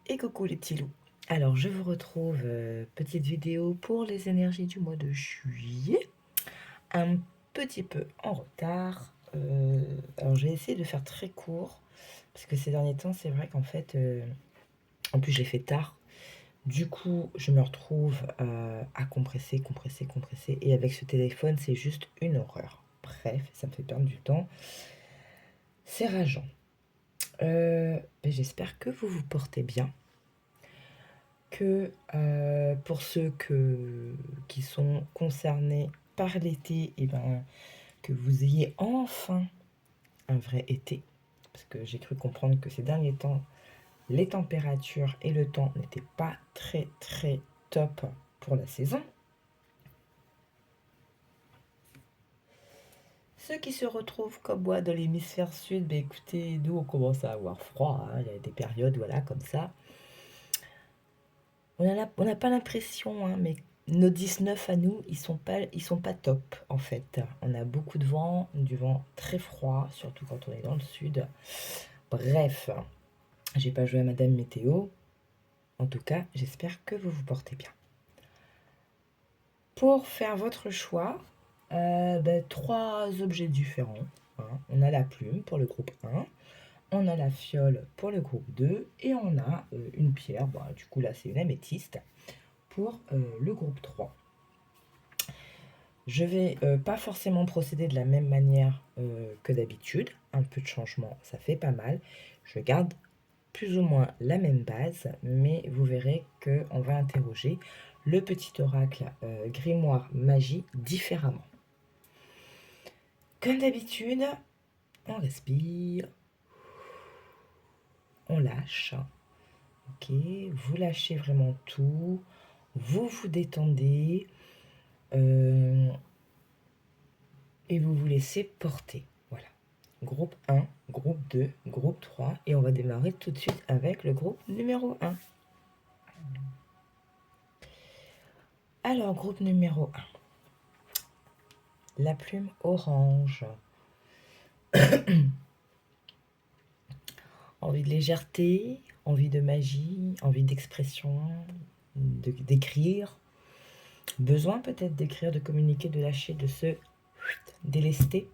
Et coucou les petits loups. Alors je vous retrouve, petite vidéo pour les énergies du mois de juillet. Un petit peu en retard. Alors je vais essayer de faire très court. Parce que ces derniers temps, c'est vrai qu'en fait, en plus j'ai fait tard. Du coup, je me retrouve à compresser, compresser, compresser. Et avec ce téléphone, c'est juste une horreur. Bref, ça me fait perdre du temps. C'est rageant. J'espère que vous vous portez bien. Que pour ceux qui sont concernés par l'été, et ben, que vous ayez enfin un vrai été. Parce que j'ai cru comprendre que ces derniers temps, les températures et le temps n'étaient pas très très top pour la saison. Ceux qui se retrouvent comme moi dans l'hémisphère sud, ben écoutez, nous on commence à avoir froid, hein. Il y a des périodes voilà, comme ça. On n'a pas l'impression, hein, mais nos 19 à nous, ils sont pas top en fait. On a beaucoup de vent, du vent très froid, surtout quand on est dans le sud. Bref, j'ai pas joué à Madame Météo. En tout cas, j'espère que vous vous portez bien. Pour faire votre choix, trois objets différents, hein. On a la plume pour le groupe 1, on a la fiole pour le groupe 2 et on a une pierre, du coup là c'est une améthyste, pour le groupe 3. Je vais pas forcément procéder de la même manière que d'habitude. Un peu de changement, ça fait pas mal. Je garde plus ou moins la même base, mais vous verrez qu'on va interroger le petit oracle grimoire magie différemment. Comme d'habitude, on respire, on lâche. Ok, vous lâchez vraiment tout, vous vous détendez et vous vous laissez porter. Voilà. Groupe 1, groupe 2, groupe 3 et on va démarrer tout de suite avec le groupe numéro 1. Alors, groupe numéro 1. La plume orange. Envie de légèreté, envie de magie, envie d'expression, d'écrire. Besoin peut-être d'écrire, de communiquer, de lâcher, de se délester.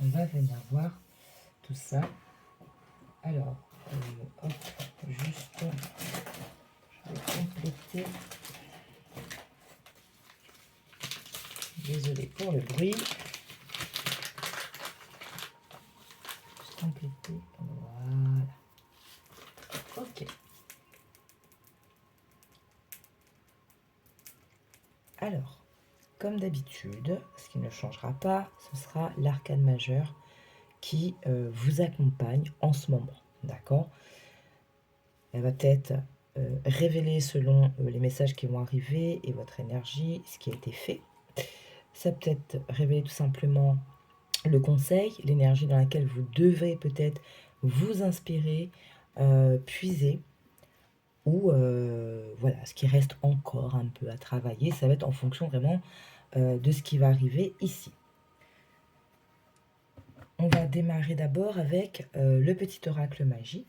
On va venir voir tout ça. Alors, hop, juste, je vais compléter. Désolée pour le bruit. Juste compléter. Voilà. Ok. Alors, comme d'habitude, ce qui ne changera pas, ce sera l'arcane majeur qui vous accompagne en ce moment. D'accord? Elle va peut-être révéler selon les messages qui vont arriver et votre énergie, ce qui a été fait. Ça peut être révéler tout simplement le conseil, l'énergie dans laquelle vous devez peut-être vous inspirer, puiser, ou voilà, ce qui reste encore un peu à travailler. Ça va être en fonction vraiment de ce qui va arriver ici. On va démarrer d'abord avec le petit oracle magie.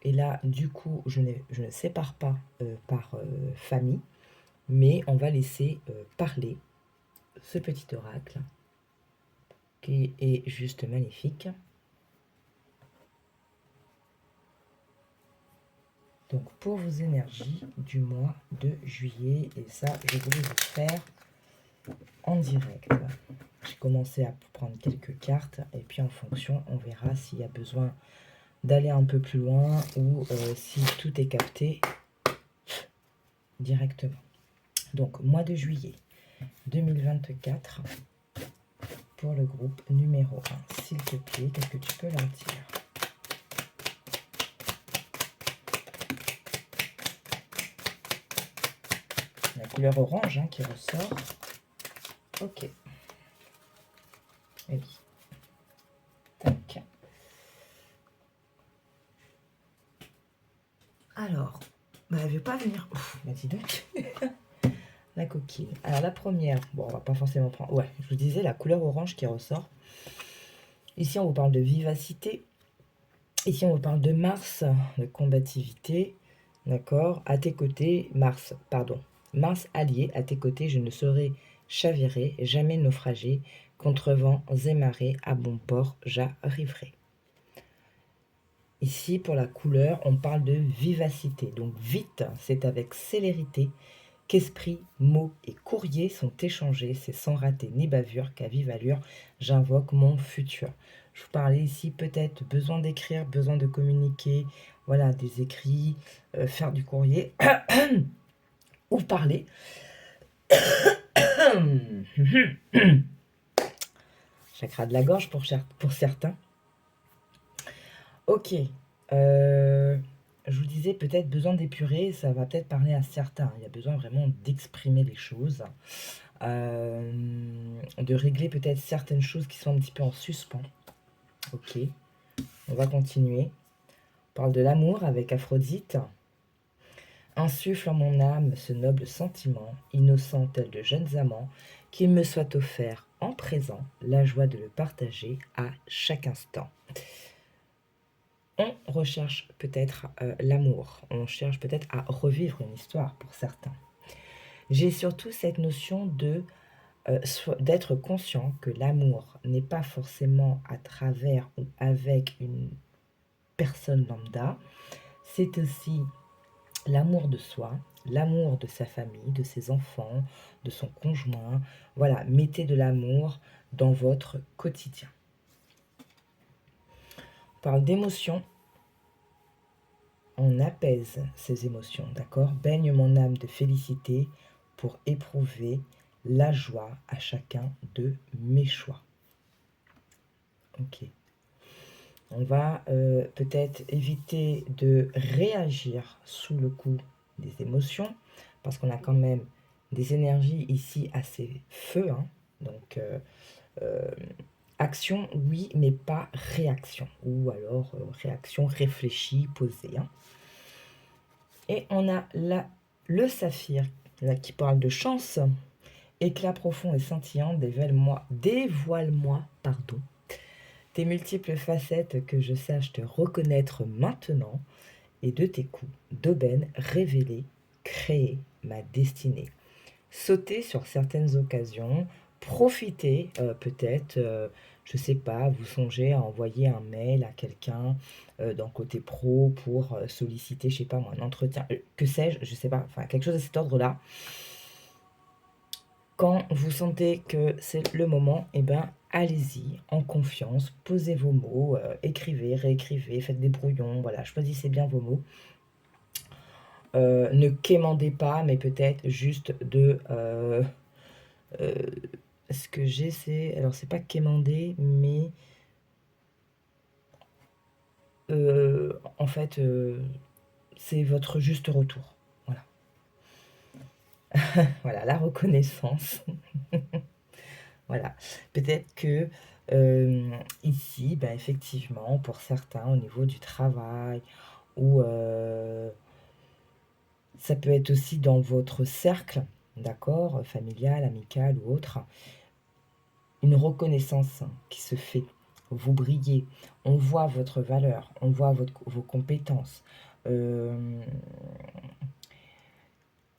Et là, du coup, je ne sépare pas par famille, mais on va laisser parler ce petit oracle qui est juste magnifique. Donc pour vos énergies du mois de juillet, et ça, je voulais vous faire en direct. J'ai commencé à prendre quelques cartes, et puis en fonction, on verra s'il y a besoin d'aller un peu plus loin ou si tout est capté directement. Donc, mois de juillet 2024 pour le groupe numéro 1. S'il te plaît, qu'est-ce que tu peux leur dire? La couleur orange hein, qui ressort. Ok. Et oui. Tac. Alors, elle veut pas venir. Bah dis donc. La coquille. Alors la première, bon, on va pas forcément prendre. Ouais, je vous disais la couleur orange qui ressort. Ici, on vous parle de vivacité, Ici, on vous parle de Mars, de combativité. D'accord? À tes côtés, Mars, pardon. Mars allié, à tes côtés, je ne saurais chavirer, jamais naufrager. Contre vents et marées, à bon port, j'arriverai. Ici, pour la couleur, on parle de vivacité. Donc, vite, c'est avec célérité qu'esprit, mots et courrier sont échangés. C'est sans rater ni bavure qu'à vive allure, j'invoque mon futur. Je vous parlais ici peut-être besoin d'écrire, besoin de communiquer, voilà, des écrits, faire du courrier ou parler. Chakra de la gorge pour certains. Ok. Je vous disais peut-être besoin d'épurer, ça va peut-être parler à certains. Il y a besoin vraiment d'exprimer les choses, de régler peut-être certaines choses qui sont un petit peu en suspens. Ok, on va continuer. On parle de l'amour avec Aphrodite. Insuffle en mon âme ce noble sentiment, innocent tel de jeunes amants, qu'il me soit offert en présent la joie de le partager à chaque instant. On recherche peut-être l'amour, on cherche peut-être à revivre une histoire pour certains. J'ai surtout cette notion d'être conscient que l'amour n'est pas forcément à travers ou avec une personne lambda, c'est aussi l'amour de soi, l'amour de sa famille, de ses enfants, de son conjoint. Voilà, mettez de l'amour dans votre quotidien. On parle d'émotions. On apaise ces émotions, d'accord? Baigne mon âme de félicité pour éprouver la joie à chacun de mes choix. Ok. On va peut-être éviter de réagir sous le coup des émotions, parce qu'on a quand même des énergies ici assez feu, hein. Donc, action, oui, mais pas réaction. Ou alors réaction réfléchie, posée, hein. Et on a là le saphir là, qui parle de chance. Éclat profond et scintillant, dévoile-moi, pardon, tes multiples facettes que je sache te reconnaître maintenant et de tes coups d'aubaine révéler, créer ma destinée. Sauter sur certaines occasions, profiter peut-être, je sais pas, vous songez à envoyer un mail à quelqu'un dans le côté pro pour solliciter, je sais pas moi, un entretien, que sais-je, je sais pas, enfin quelque chose de cet ordre-là. Quand vous sentez que c'est le moment, eh ben, allez-y, en confiance, posez vos mots, écrivez, réécrivez, faites des brouillons, voilà, choisissez bien vos mots. Ne quémandez pas, mais peut-être juste de... ce que j'ai, c'est... Alors, c'est pas quémander, mais... en fait, c'est votre juste retour. Voilà. Voilà, la reconnaissance. Voilà. Peut-être que ici, ben, effectivement, pour certains, au niveau du travail, ou ça peut être aussi dans votre cercle, d'accord, familial, amical ou autre, une reconnaissance qui se fait. Vous brillez, on voit votre valeur, on voit vos compétences.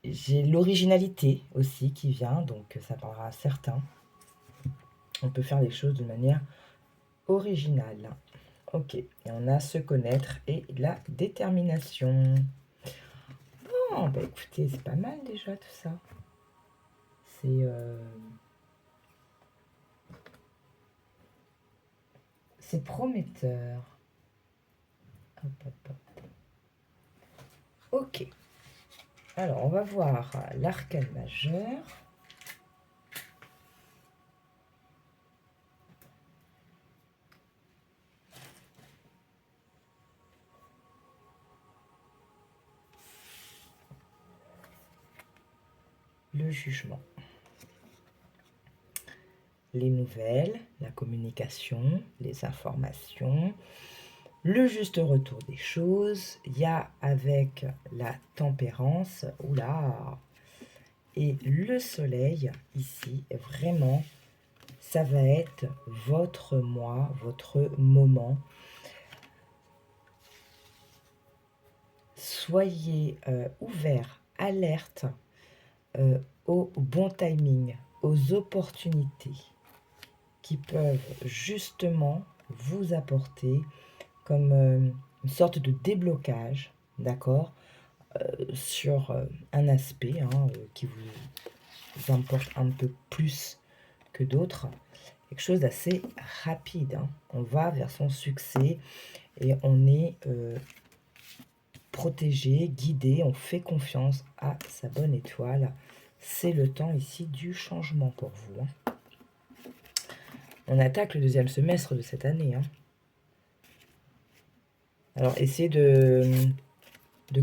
J'ai l'originalité aussi qui vient, donc ça parlera à certains. On peut faire les choses de manière originale. Ok, et on a se connaître et la détermination. Bon, bah écoutez, c'est pas mal déjà tout ça. C'est prometteur. Hop, hop, hop. Ok. Alors, on va voir l'arcane majeur. Le jugement. Les nouvelles, la communication, les informations, le juste retour des choses. Il y a avec la tempérance, oula, et le soleil, ici, vraiment, ça va être votre mois, votre moment. soyez ouverts, alertes au bon timing, aux opportunités qui peuvent justement vous apporter comme une sorte de déblocage, d'accord, sur un aspect qui vous importe un peu plus que d'autres. Quelque chose d'assez rapide. On va vers son succès et on est protégé, guidé, on fait confiance à sa bonne étoile. C'est le temps ici du changement pour vous. On attaque le deuxième semestre de cette année. Alors, essayez de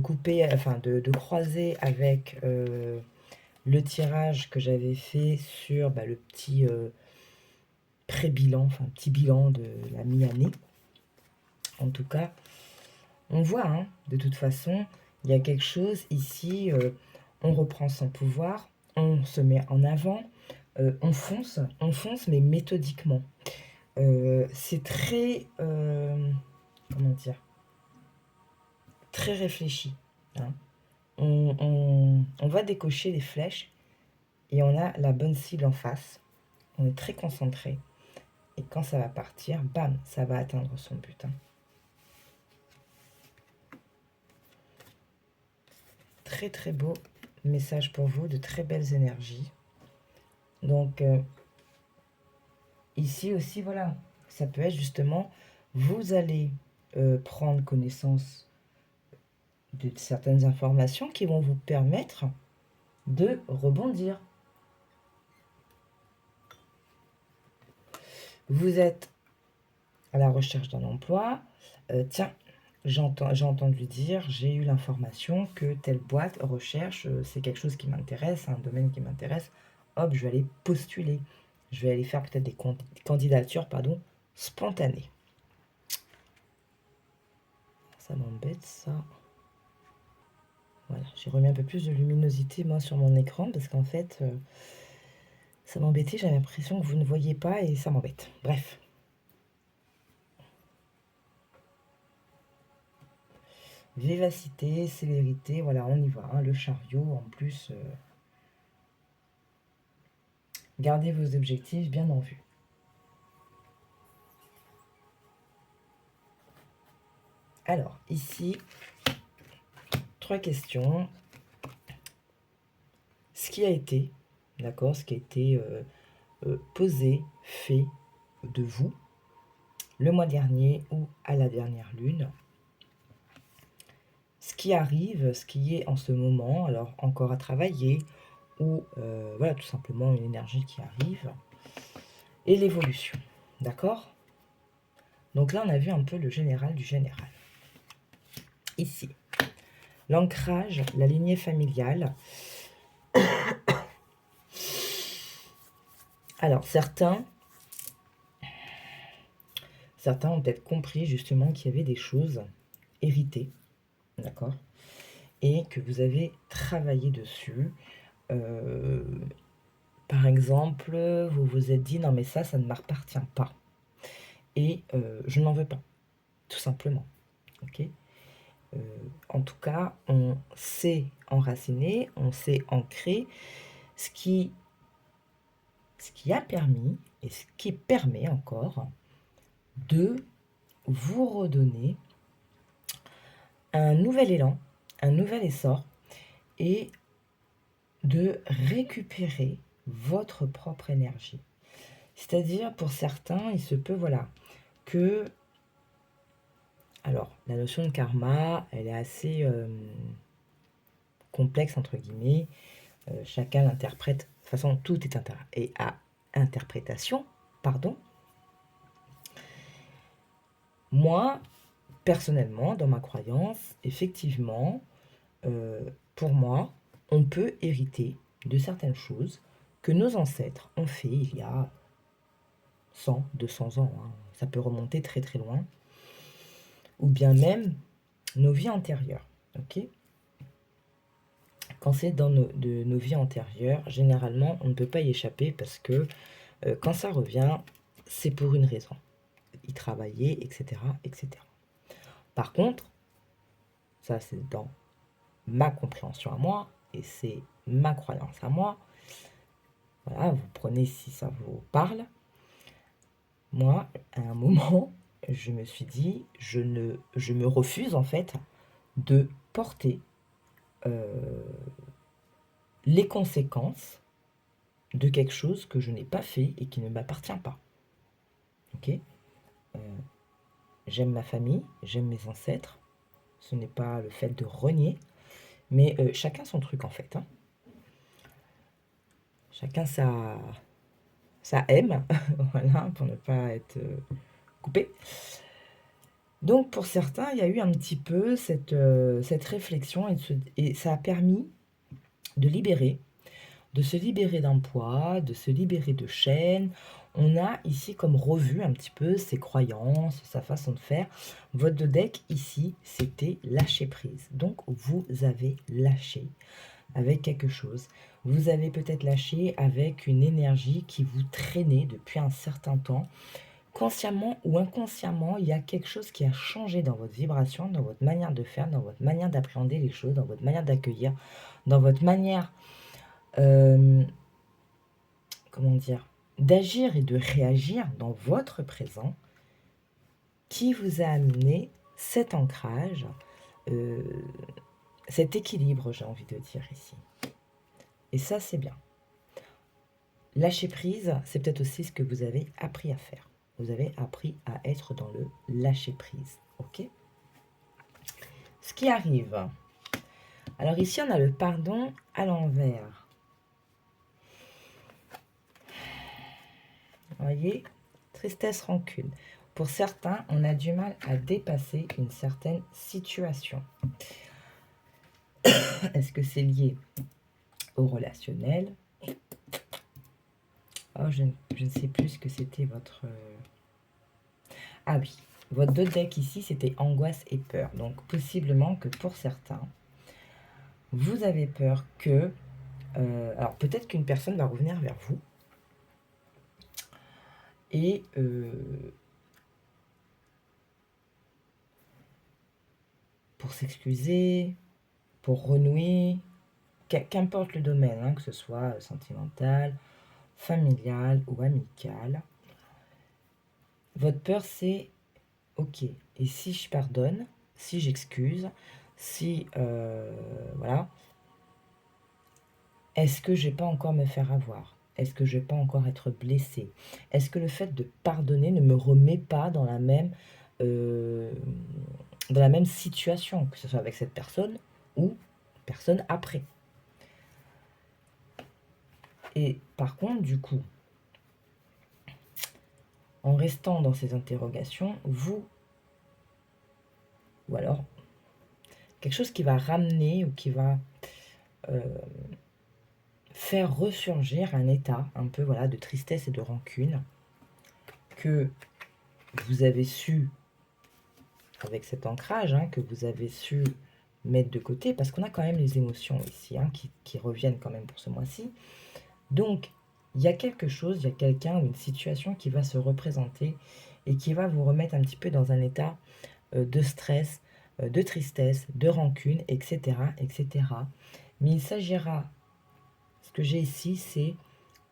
couper, enfin de croiser avec le tirage que j'avais fait sur le petit pré-bilan, enfin petit bilan de la mi-année. En tout cas, on voit, de toute façon, il y a quelque chose ici, on reprend son pouvoir, on se met en avant, on fonce, mais méthodiquement. C'est très, comment dire, très réfléchi. On va décocher les flèches et on a la bonne cible en face. On est très concentré. Et quand ça va partir, bam, ça va atteindre son but. Très très beau message pour vous, de très belles énergies. Donc ici aussi, voilà, ça peut être justement, vous allez prendre connaissance de certaines informations qui vont vous permettre de rebondir. Vous êtes à la recherche d'un emploi. Tiens, j'ai entendu dire, j'ai eu l'information que telle boîte recherche, c'est quelque chose qui m'intéresse, un domaine qui m'intéresse. Hop, je vais aller postuler. Je vais aller faire peut-être des candidatures spontanées. Ça m'embête, ça. Voilà, j'ai remis un peu plus de luminosité, moi, sur mon écran, parce qu'en fait, ça m'embêtait. J'avais l'impression que vous ne voyez pas et ça m'embête. Bref. Vivacité, célérité, voilà, on y va. Le chariot, en plus, gardez vos objectifs bien en vue. Alors, ici, 3 questions. Ce qui a été, d'accord, ce qui a été posé, fait de vous le mois dernier ou à la dernière lune. Ce qui arrive, ce qui est en ce moment, alors encore à travailler, ou voilà, tout simplement une énergie qui arrive, et l'évolution, d'accord? Donc là, on a vu un peu le général du général. Ici, l'ancrage, la lignée familiale. Alors, certains ont peut-être compris justement qu'il y avait des choses héritées, d'accord? Et que vous avez travaillé dessus. Par exemple, vous vous êtes dit, non mais ça ne m'appartient pas. Et je n'en veux pas, tout simplement. Ok, en tout cas, on s'est enraciné, on s'est ancré, ce qui a permis, et ce qui permet encore, de vous redonner un nouvel élan, un nouvel essor, et de récupérer votre propre énergie. C'est-à-dire, pour certains, il se peut, voilà, que... Alors, la notion de karma, elle est assez complexe, entre guillemets. Chacun l'interprète. De toute façon, tout est à interprétation, pardon. Moi, personnellement, dans ma croyance, effectivement, pour moi, on peut hériter de certaines choses que nos ancêtres ont fait il y a 100, 200 ans. Ça peut remonter très très loin. Ou bien même nos vies antérieures. Ok ? Quand c'est dans nos vies antérieures, généralement, on ne peut pas y échapper parce que quand ça revient, c'est pour une raison. Y travailler, etc., etc. Par contre, Ça, c'est dans ma compréhension à moi et c'est ma croyance à moi. Voilà, vous prenez si ça vous parle. Moi, à un moment, je me suis dit, je me refuse en fait de porter les conséquences de quelque chose que je n'ai pas fait et qui ne m'appartient pas. Ok. J'aime ma famille, j'aime mes ancêtres. Ce n'est pas le fait de renier, mais chacun son truc en fait, hein. Chacun sa aime, voilà, pour ne pas être coupé. Donc pour certains, il y a eu un petit peu cette réflexion et ça a permis de se libérer d'un poids, de se libérer de chaînes. On a ici comme revu un petit peu ses croyances, sa façon de faire. Votre deck ici, c'était lâcher prise. Donc vous avez lâché avec quelque chose. Vous avez peut-être lâché avec une énergie qui vous traînait depuis un certain temps. Consciemment ou inconsciemment, il y a quelque chose qui a changé dans votre vibration, dans votre manière de faire, dans votre manière d'appréhender les choses, dans votre manière d'accueillir, dans votre manière, comment dire, d'agir et de réagir dans votre présent qui vous a amené cet ancrage, cet équilibre, j'ai envie de dire ici. Et ça, c'est bien. Lâcher prise, c'est peut-être aussi ce que vous avez appris à faire. Vous avez appris à être dans le lâcher prise. Ok ? Ce qui arrive. Alors ici, on a le pardon à l'envers. Vous voyez ? Tristesse, rancune. Pour certains, on a du mal à dépasser une certaine situation. Est-ce que c'est lié au relationnel ? Oh, je ne sais plus ce que c'était votre... Ah oui, votre deux deck ici, c'était angoisse et peur. Donc, possiblement que pour certains, vous avez peur que... alors, peut-être qu'une personne va revenir vers vous et... pour s'excuser, pour renouer, qu'importe le domaine, hein, que ce soit sentimental, familial ou amical. Votre peur, c'est ok. Et si je pardonne, si j'excuse, si voilà, est-ce que je vais pas encore me faire avoir? Est-ce que je vais pas encore être blessée? Est-ce que le fait de pardonner ne me remet pas euh, dans la même situation, que ce soit avec cette personne ou personne après? Et par contre, du coup, en restant dans ces interrogations, vous, ou alors quelque chose qui va ramener ou qui va faire ressurgir un état un peu voilà, de tristesse et de rancune que vous avez su, avec cet ancrage, hein, que vous avez su mettre de côté, parce qu'on a quand même les émotions ici, hein, qui reviennent quand même pour ce mois-ci. Donc, il y a quelque chose, il y a quelqu'un ou une situation qui va se représenter et qui va vous remettre un petit peu dans un état de stress, de tristesse, de rancune, etc., etc. Mais il s'agira, ce que j'ai ici, c'est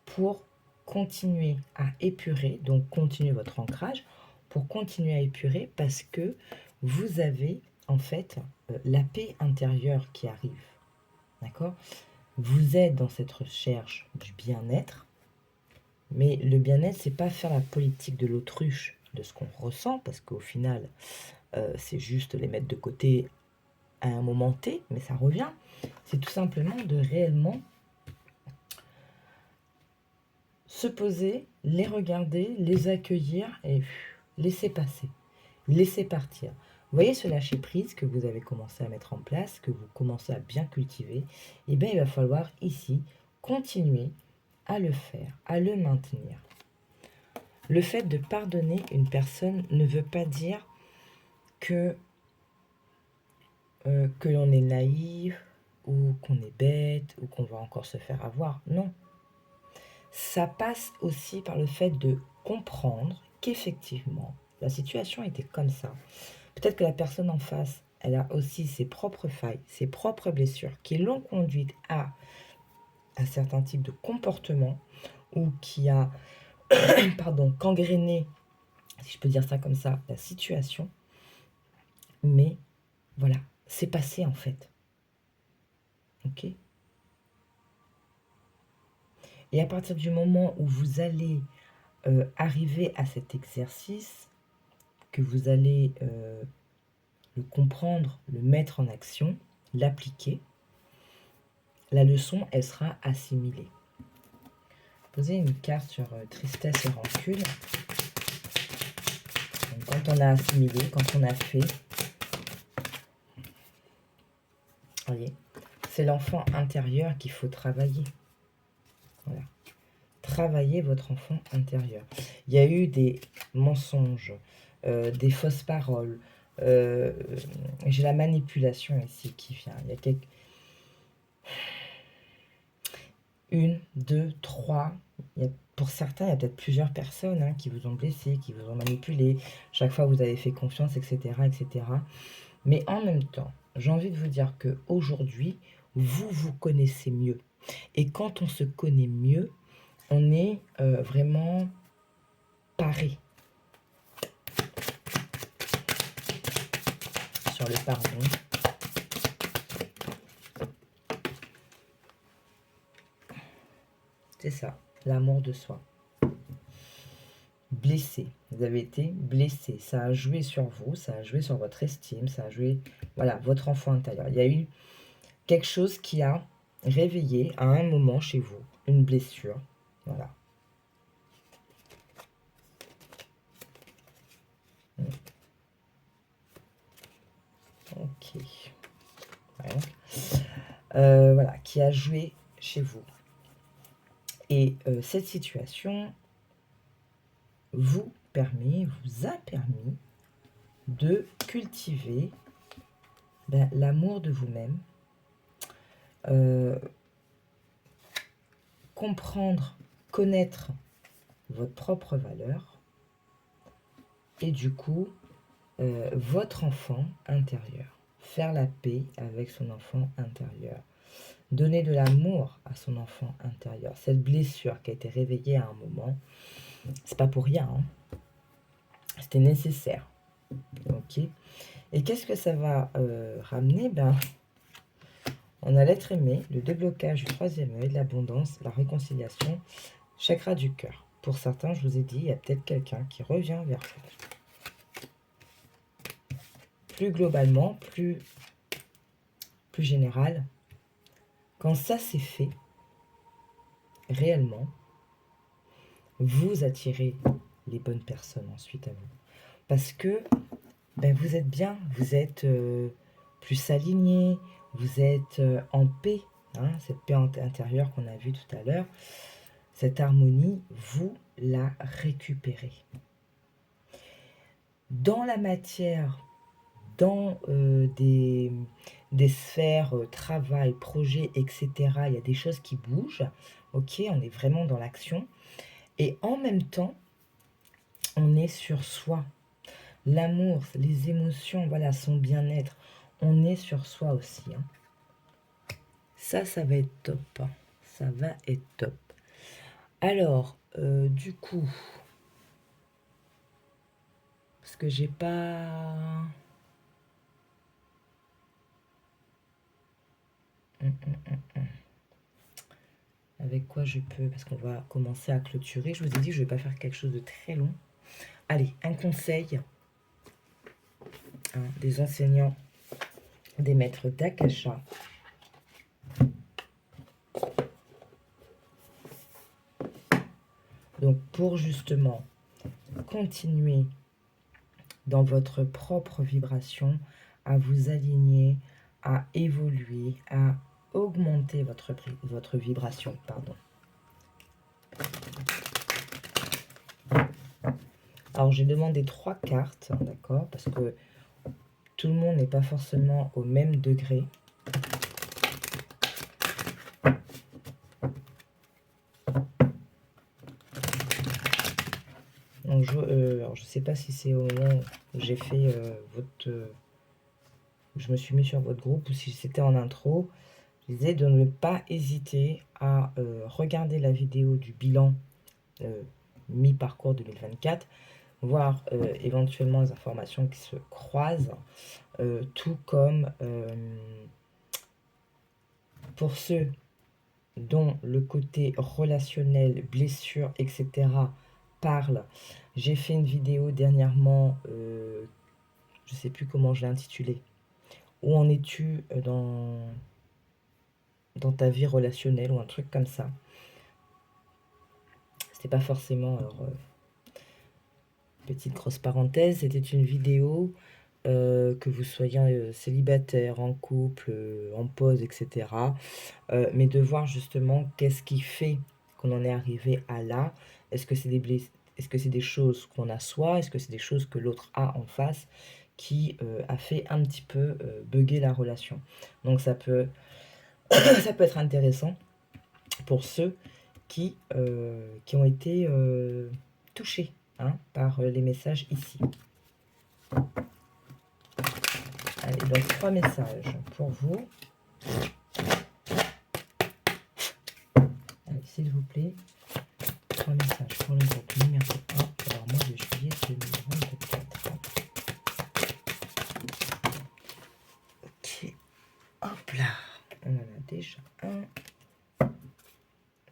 pour continuer à épurer, donc continuer votre ancrage, pour continuer à épurer parce que vous avez en fait la paix intérieure qui arrive. D'accord ? Vous êtes dans cette recherche du bien-être, mais le bien-être, c'est pas faire la politique de l'autruche de ce qu'on ressent, parce qu'au final, c'est juste les mettre de côté à un moment T, mais ça revient. C'est tout simplement de réellement se poser, les regarder, les accueillir et laisser passer, laisser partir. Vous voyez ce lâcher prise que vous avez commencé à mettre en place, que vous commencez à bien cultiver, et bien il va falloir ici continuer à le faire, à le maintenir. Le fait de pardonner une personne ne veut pas dire que l'on est naïf ou qu'on est bête ou qu'on va encore se faire avoir. Non. Ça passe aussi par le fait de comprendre qu'effectivement, la situation était comme ça. Peut-être que la personne en face elle a aussi ses propres failles, ses propres blessures qui l'ont conduite à certains types de comportements ou qui a, pardon, gangréné, si je peux dire ça comme ça, la situation. Mais voilà, c'est passé en fait. Ok? Et à partir du moment où vous allez arriver à cet exercice, que vous allez le comprendre, le mettre en action, l'appliquer, la leçon, elle sera assimilée. Posez une carte sur tristesse et rancune. Donc, quand on a assimilé, quand on a fait, voyez, c'est l'enfant intérieur qu'il faut travailler. Voilà. Travaillez votre enfant intérieur. Il y a eu des mensonges, des fausses paroles. J'ai la manipulation ici qui vient. Il y a quelques... 1, 2, 3. Pour certains, il y a peut-être plusieurs personnes hein, qui vous ont blessé, qui vous ont manipulé. Chaque fois, vous avez fait confiance, etc., etc. Mais en même temps, j'ai envie de vous dire qu'aujourd'hui, vous vous connaissez mieux. Et quand on se connaît mieux, on est vraiment paré sur le pardon. C'est ça, l'amour de soi. Blessé, vous avez été blessé, ça a joué sur vous, ça a joué sur votre estime, ça a joué, voilà, votre enfant intérieur. Il y a eu quelque chose qui a réveillé à un moment chez vous, une blessure, voilà. Ok. Voilà, qui a joué chez vous. Et cette situation vous a permis de cultiver l'amour de vous-même, comprendre, connaître votre propre valeur et du coup, votre enfant intérieur. Faire la paix avec son enfant intérieur. Donner de l'amour à son enfant intérieur. Cette blessure qui a été réveillée à un moment, c'est pas pour rien. Hein. C'était nécessaire. Ok. Et qu'est-ce que ça va ramener on a l'être aimé, le déblocage du troisième œil, l'abondance, la réconciliation, chakra du cœur. Pour certains, je vous ai dit, il y a peut-être quelqu'un qui revient vers vous. Plus globalement, plus général, quand ça s'est fait, réellement, vous attirez les bonnes personnes ensuite à vous. Parce que vous êtes bien, vous êtes plus aligné, vous êtes en paix, hein, cette paix intérieure qu'on a vue tout à l'heure, cette harmonie, vous la récupérez. Dans la matière, dans des sphères, travail, projet, etc., il y a des choses qui bougent, ok, on est vraiment dans l'action, et en même temps, on est sur soi. L'amour, les émotions, voilà, son bien-être, on est sur soi aussi. Hein. Ça va être top. Hein. Ça va être top. Alors, du coup, parce que j'ai pas... Avec quoi je peux, parce qu'on va commencer à clôturer. Je vous ai dit que je ne vais pas faire quelque chose de très long. Allez, un conseil hein, des enseignants, des maîtres d'Akasha. Donc, pour justement continuer dans votre propre vibration, à vous aligner, à évoluer, à augmenter votre vibration. Pardon. Alors, j'ai demandé 3 cartes, hein, d'accord, parce que tout le monde n'est pas forcément au même degré. Donc, alors je ne sais pas si c'est au moment où j'ai fait je me suis mis sur votre groupe ou si c'était en intro, je disais de ne pas hésiter à regarder la vidéo du bilan mi-parcours 2024, voir éventuellement les informations qui se croisent, tout comme pour ceux dont le côté relationnel, blessure, etc. parle. J'ai fait une vidéo dernièrement, je ne sais plus comment je l'ai intitulée. Où en es-tu dans ta vie relationnelle ou un truc comme ça. C'était pas forcément, alors, petite grosse parenthèse, c'était une vidéo que vous soyez célibataire, en couple, en pause, etc. Mais de voir justement qu'est-ce qui fait qu'on en est arrivé à là. Est-ce que c'est est-ce que c'est des choses qu'on a soi? Est-ce que c'est des choses que l'autre a en face qui a fait un petit peu bugger la relation? Donc ça peut, ça peut être intéressant pour ceux qui ont été touchés hein, par les messages ici. Allez, donc 3 messages pour vous. Allez, s'il vous plaît, 3 messages pour le groupe numéro 1 pour le mois de juillet 2024. Ok, hop là, on en a déjà un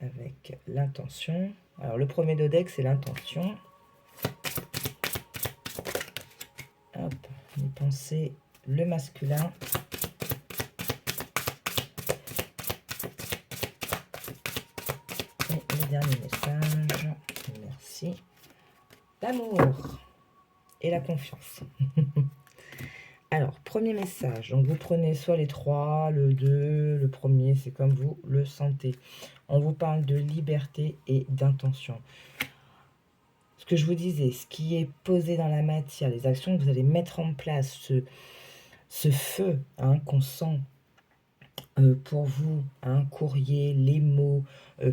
avec l'intention. Alors le premier de deck, c'est l'intention. Hop, les pensées, le masculin. Et le dernier message, merci. L'amour et la confiance. Alors, premier message, donc vous prenez soit les 3, le 2, le premier, c'est comme vous le sentez. On vous parle de liberté et d'intention. Ce que je vous disais, ce qui est posé dans la matière, les actions que vous allez mettre en place, ce feu hein, qu'on sent pour vous, un courrier, les mots,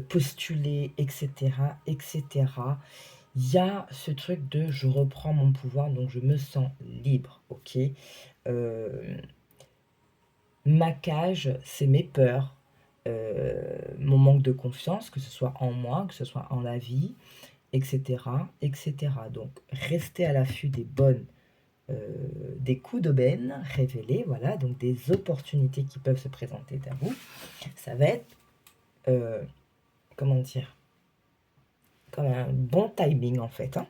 postuler, etc., etc., il y a ce truc de je reprends mon pouvoir, donc je me sens libre, ok. Ma cage, c'est mes peurs, mon manque de confiance, que ce soit en moi, que ce soit en la vie, etc., etc. Donc, restez à l'affût des bonnes, des coups d'aubaine révélés, voilà, donc des opportunités qui peuvent se présenter à vous. Ça va être, comment dire, comme un bon timing en fait. Hein.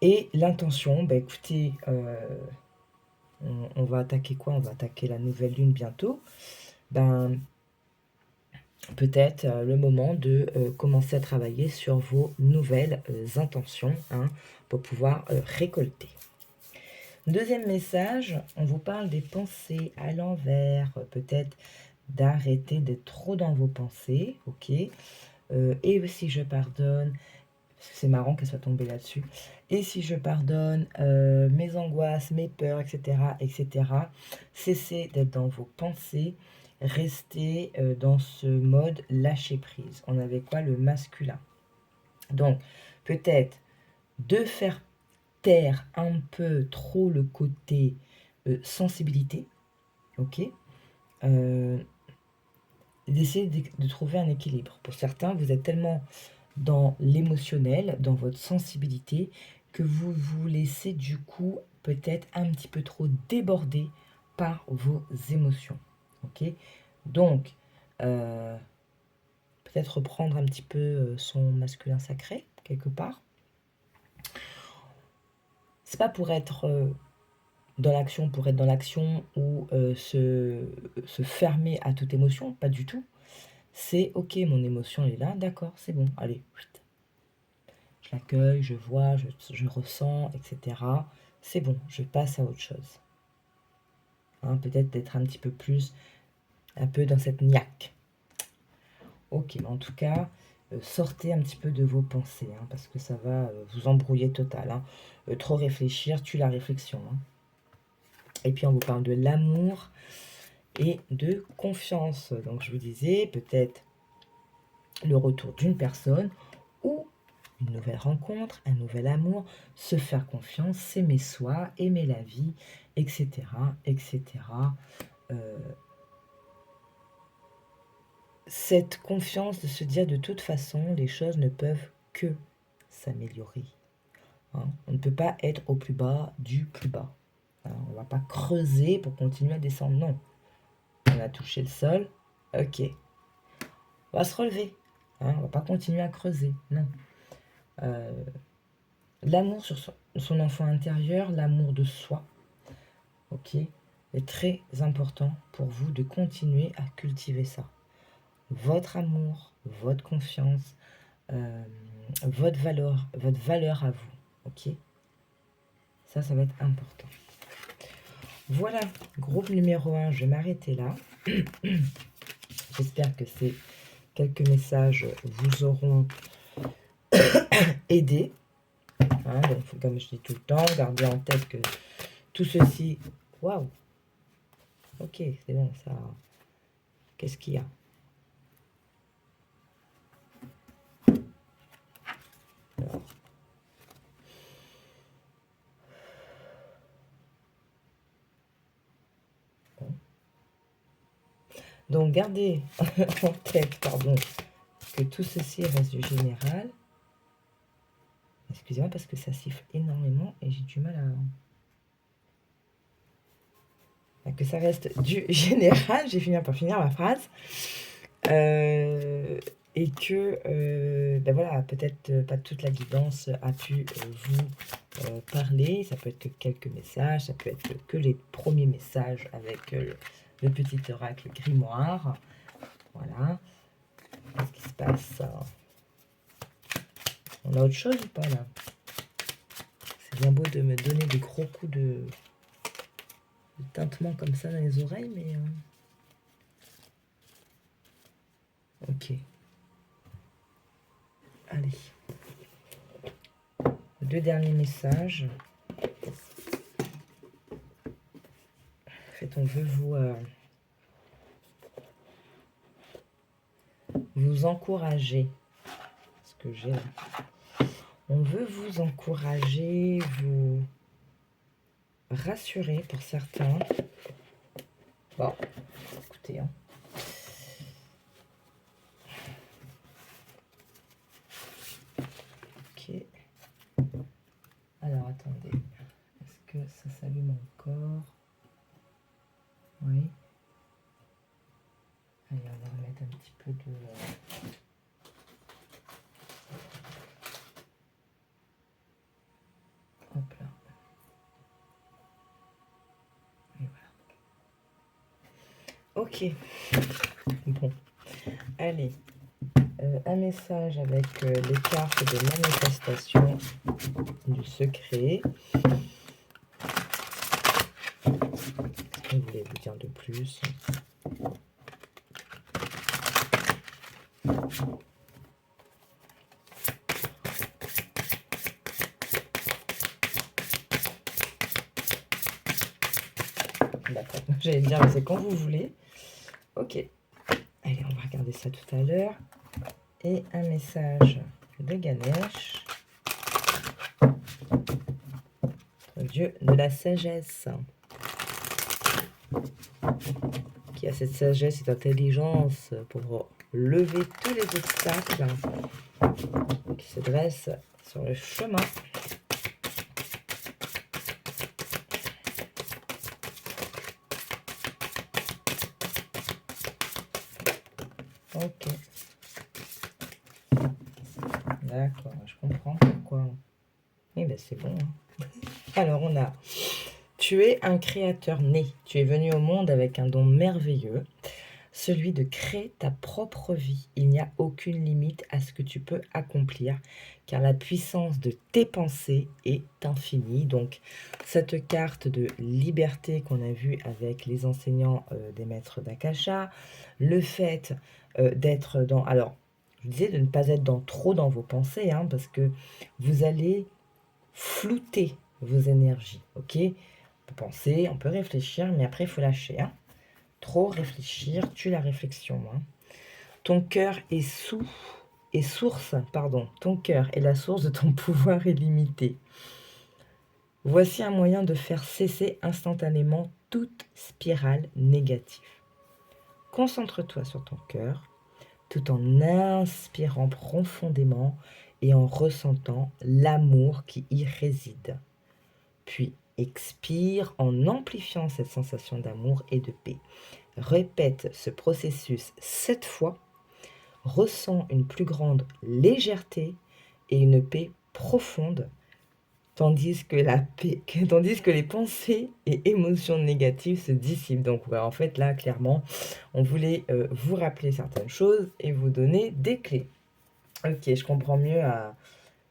Et l'intention, bah écoutez, on va attaquer quoi? On va attaquer la nouvelle lune bientôt. Ben, peut-être le moment de commencer à travailler sur vos nouvelles intentions hein, pour pouvoir récolter. Deuxième message, on vous parle des pensées à l'envers, peut-être d'arrêter d'être trop dans vos pensées, ok. Et si je pardonne, c'est marrant qu'elle soit tombée là-dessus. Et si je pardonne mes angoisses, mes peurs, etc., etc., cessez d'être dans vos pensées, restez dans ce mode lâcher prise. On avait quoi? Le masculin. Donc, peut-être de faire taire un peu trop le côté sensibilité, ok d'essayer de trouver un équilibre. Pour certains, vous êtes tellement dans l'émotionnel, dans votre sensibilité, que vous vous laissez du coup peut-être un petit peu trop déborder par vos émotions. Ok. Donc, peut-être reprendre un petit peu son masculin sacré, quelque part. C'est pas pour être dans l'action, pour être dans l'action ou se fermer à toute émotion, pas du tout. C'est ok, mon émotion elle est là, d'accord, c'est bon, allez, je l'accueille, je vois, je ressens, etc. C'est bon, je passe à autre chose. Hein, peut-être d'être un petit peu plus, un peu dans cette niaque. Ok, mais en tout cas, sortez un petit peu de vos pensées, hein, parce que ça va vous embrouiller total. Hein. Trop réfléchir tue la réflexion. Hein. Et puis on vous parle de l'amour et de confiance. Donc je vous disais, peut-être le retour d'une personne ou une nouvelle rencontre, un nouvel amour, se faire confiance, s'aimer soi, aimer la vie, etc., etc. Cette confiance de se dire de toute façon, les choses ne peuvent que s'améliorer. Hein. On ne peut pas être au plus bas du plus bas. Hein. On ne va pas creuser pour continuer à descendre. Non. On a touché le sol. Ok. On va se relever. Hein. On ne va pas continuer à creuser. Non. L'amour sur son enfant intérieur, l'amour de soi, ok, est très important pour vous de continuer à cultiver ça. Votre amour, votre confiance, votre valeur à vous, ok. Ça va être important. Voilà, groupe numéro 1, je vais m'arrêter là. J'espère que ces quelques messages vous auront aidé. Hein, donc, comme je dis tout le temps, gardez en tête que tout ceci... Waouh! Ok, c'est bon, ça... Qu'est-ce qu'il y a? Alors. Bon. Donc, gardez en tête, pardon, que tout ceci reste du général. Excusez-moi parce que ça siffle énormément et j'ai du mal à... Que ça reste du général, j'ai fini par finir ma phrase. Et que, ben voilà, peut-être pas toute la guidance a pu vous parler. Ça peut être que quelques messages, ça peut être que les premiers messages avec le petit oracle grimoire. Voilà. Qu'est-ce qui se passe? On a autre chose ou pas là? C'est bien beau de me donner des gros coups de tintement comme ça dans les oreilles, mais... Ok. Allez. Deux derniers messages. En fait, on veut vous encourager. Ce que j'ai là. On veut vous encourager, vous rassurer pour certains. Bon, écoutez, hein. Ok. Alors, attendez. Est-ce que ça s'allume encore? Oui. Allez, on va remettre un petit peu de... Hop là. Et voilà. Ok. Bon. Allez. Un message avec les cartes de manifestation du secret. Qu'est-ce que vous voulez vous dire de plus? D'accord, j'allais dire, mais c'est quand vous voulez. Ok. Allez, on va regarder ça tout à l'heure. Et un message de Ganesh. Dieu de la sagesse. Qui a cette sagesse, cette intelligence pour lever tous les obstacles qui se dressent sur le chemin. Ok. D'accord, je comprends pourquoi. Eh bien, c'est bon. Hein. Alors, on a... Tu es un créateur né. Tu es venu au monde avec un don merveilleux, celui de créer ta propre vie. Il n'y a aucune limite à ce que tu peux accomplir, car la puissance de tes pensées est infinie. Donc, cette carte de liberté qu'on a vue avec les enseignants des maîtres d'Akasha, le fait d'être dans... Alors, je disais de ne pas être trop dans vos pensées, hein, parce que vous allez flouter vos énergies, ok? On peut penser, on peut réfléchir, mais après, il faut lâcher. Hein. Trop réfléchir tue la réflexion. Hein. Ton cœur est sous est source, pardon, ton cœur est la source de ton pouvoir illimité. Voici un moyen de faire cesser instantanément toute spirale négative. Concentre-toi sur ton cœur tout en inspirant profondément et en ressentant l'amour qui y réside. Puis expire en amplifiant cette sensation d'amour et de paix. Répète ce processus 7 fois. Ressens une plus grande légèreté et une paix profonde, tandis que les pensées et émotions négatives se dissipent. Donc ouais, en fait là clairement on voulait vous rappeler certaines choses et vous donner des clés. Ok, je comprends mieux.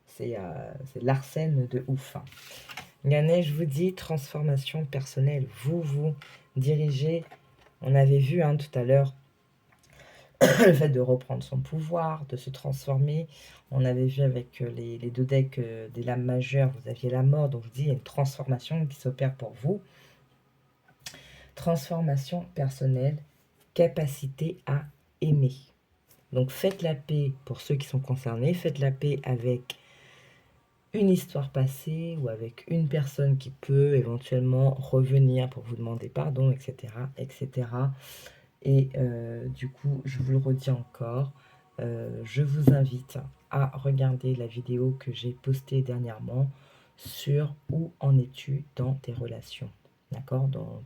C'est l'arsène de ouf. Ganesh, je vous dis transformation personnelle. Vous dirigez. On avait vu tout à l'heure le fait de reprendre son pouvoir, de se transformer. On avait vu avec les 2 decks des lames majeures, vous aviez la mort. Donc je vous dis, il y a une transformation qui s'opère pour vous. Transformation personnelle, capacité à aimer. Donc faites la paix pour ceux qui sont concernés. Faites la paix avec une histoire passée ou avec une personne qui peut éventuellement revenir pour vous demander pardon, etc. etc. Et du coup, je vous le redis encore, je vous invite à regarder la vidéo que j'ai postée dernièrement sur où en es-tu dans tes relations. D'accord? Dans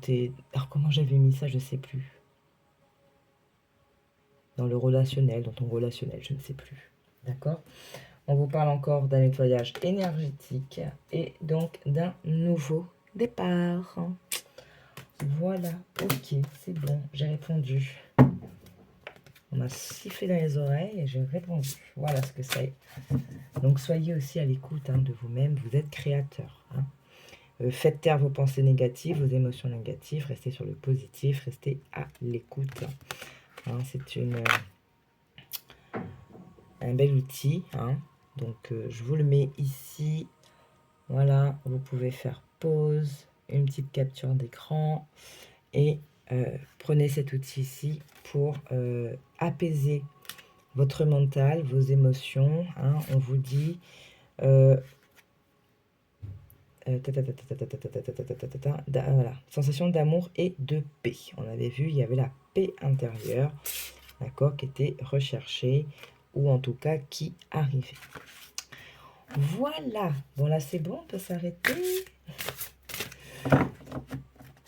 tes... Alors comment j'avais mis ça, je ne sais plus. Dans le relationnel, dans ton relationnel, je ne sais plus. D'accord? On vous parle encore d'un nettoyage énergétique et donc d'un nouveau départ. Voilà, ok, c'est bon, j'ai répondu. On m'a sifflé dans les oreilles et j'ai répondu. Voilà ce que c'est. Donc soyez aussi à l'écoute de vous-même, vous êtes créateur. Faites taire vos pensées négatives, vos émotions négatives, restez sur le positif, restez à l'écoute. C'est un bel outil. Donc je vous le mets ici. Voilà, vous pouvez faire pause, une petite capture d'écran et prenez cet outil ici pour apaiser votre mental, vos émotions. On vous dit voilà, sensation d'amour et de paix. On avait vu, il y avait la paix intérieure, d'accord, qui était recherchée ou en tout cas qui arrivait. Voilà, bon là c'est bon, on peut s'arrêter.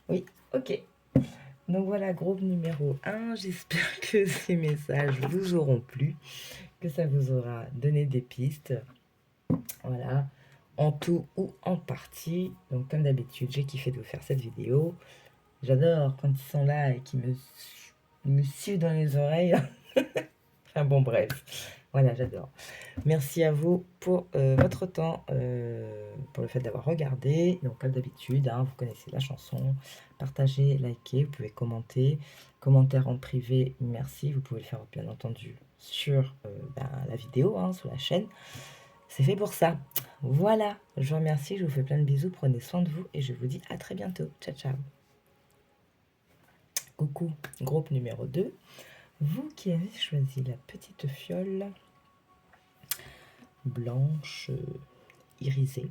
Oui, ok. Donc voilà, groupe numéro 1. J'espère que ces messages vous auront plu, que ça vous aura donné des pistes. Voilà, en tout ou en partie. Donc comme d'habitude, j'ai kiffé de vous faire cette vidéo. J'adore quand ils sont là et qu'ils me suivent dans les oreilles. Enfin bon, bref. Voilà, j'adore. Merci à vous pour votre temps, pour le fait d'avoir regardé. Donc, comme d'habitude, vous connaissez la chanson. Partagez, likez, vous pouvez commenter. Commentaire en privé, merci. Vous pouvez le faire, bien entendu, sur la vidéo, sur la chaîne. C'est fait pour ça. Voilà, je vous remercie, je vous fais plein de bisous. Prenez soin de vous et je vous dis à très bientôt. Ciao, ciao. Coucou, groupe numéro 2. Vous qui avez choisi la petite fiole blanche irisée.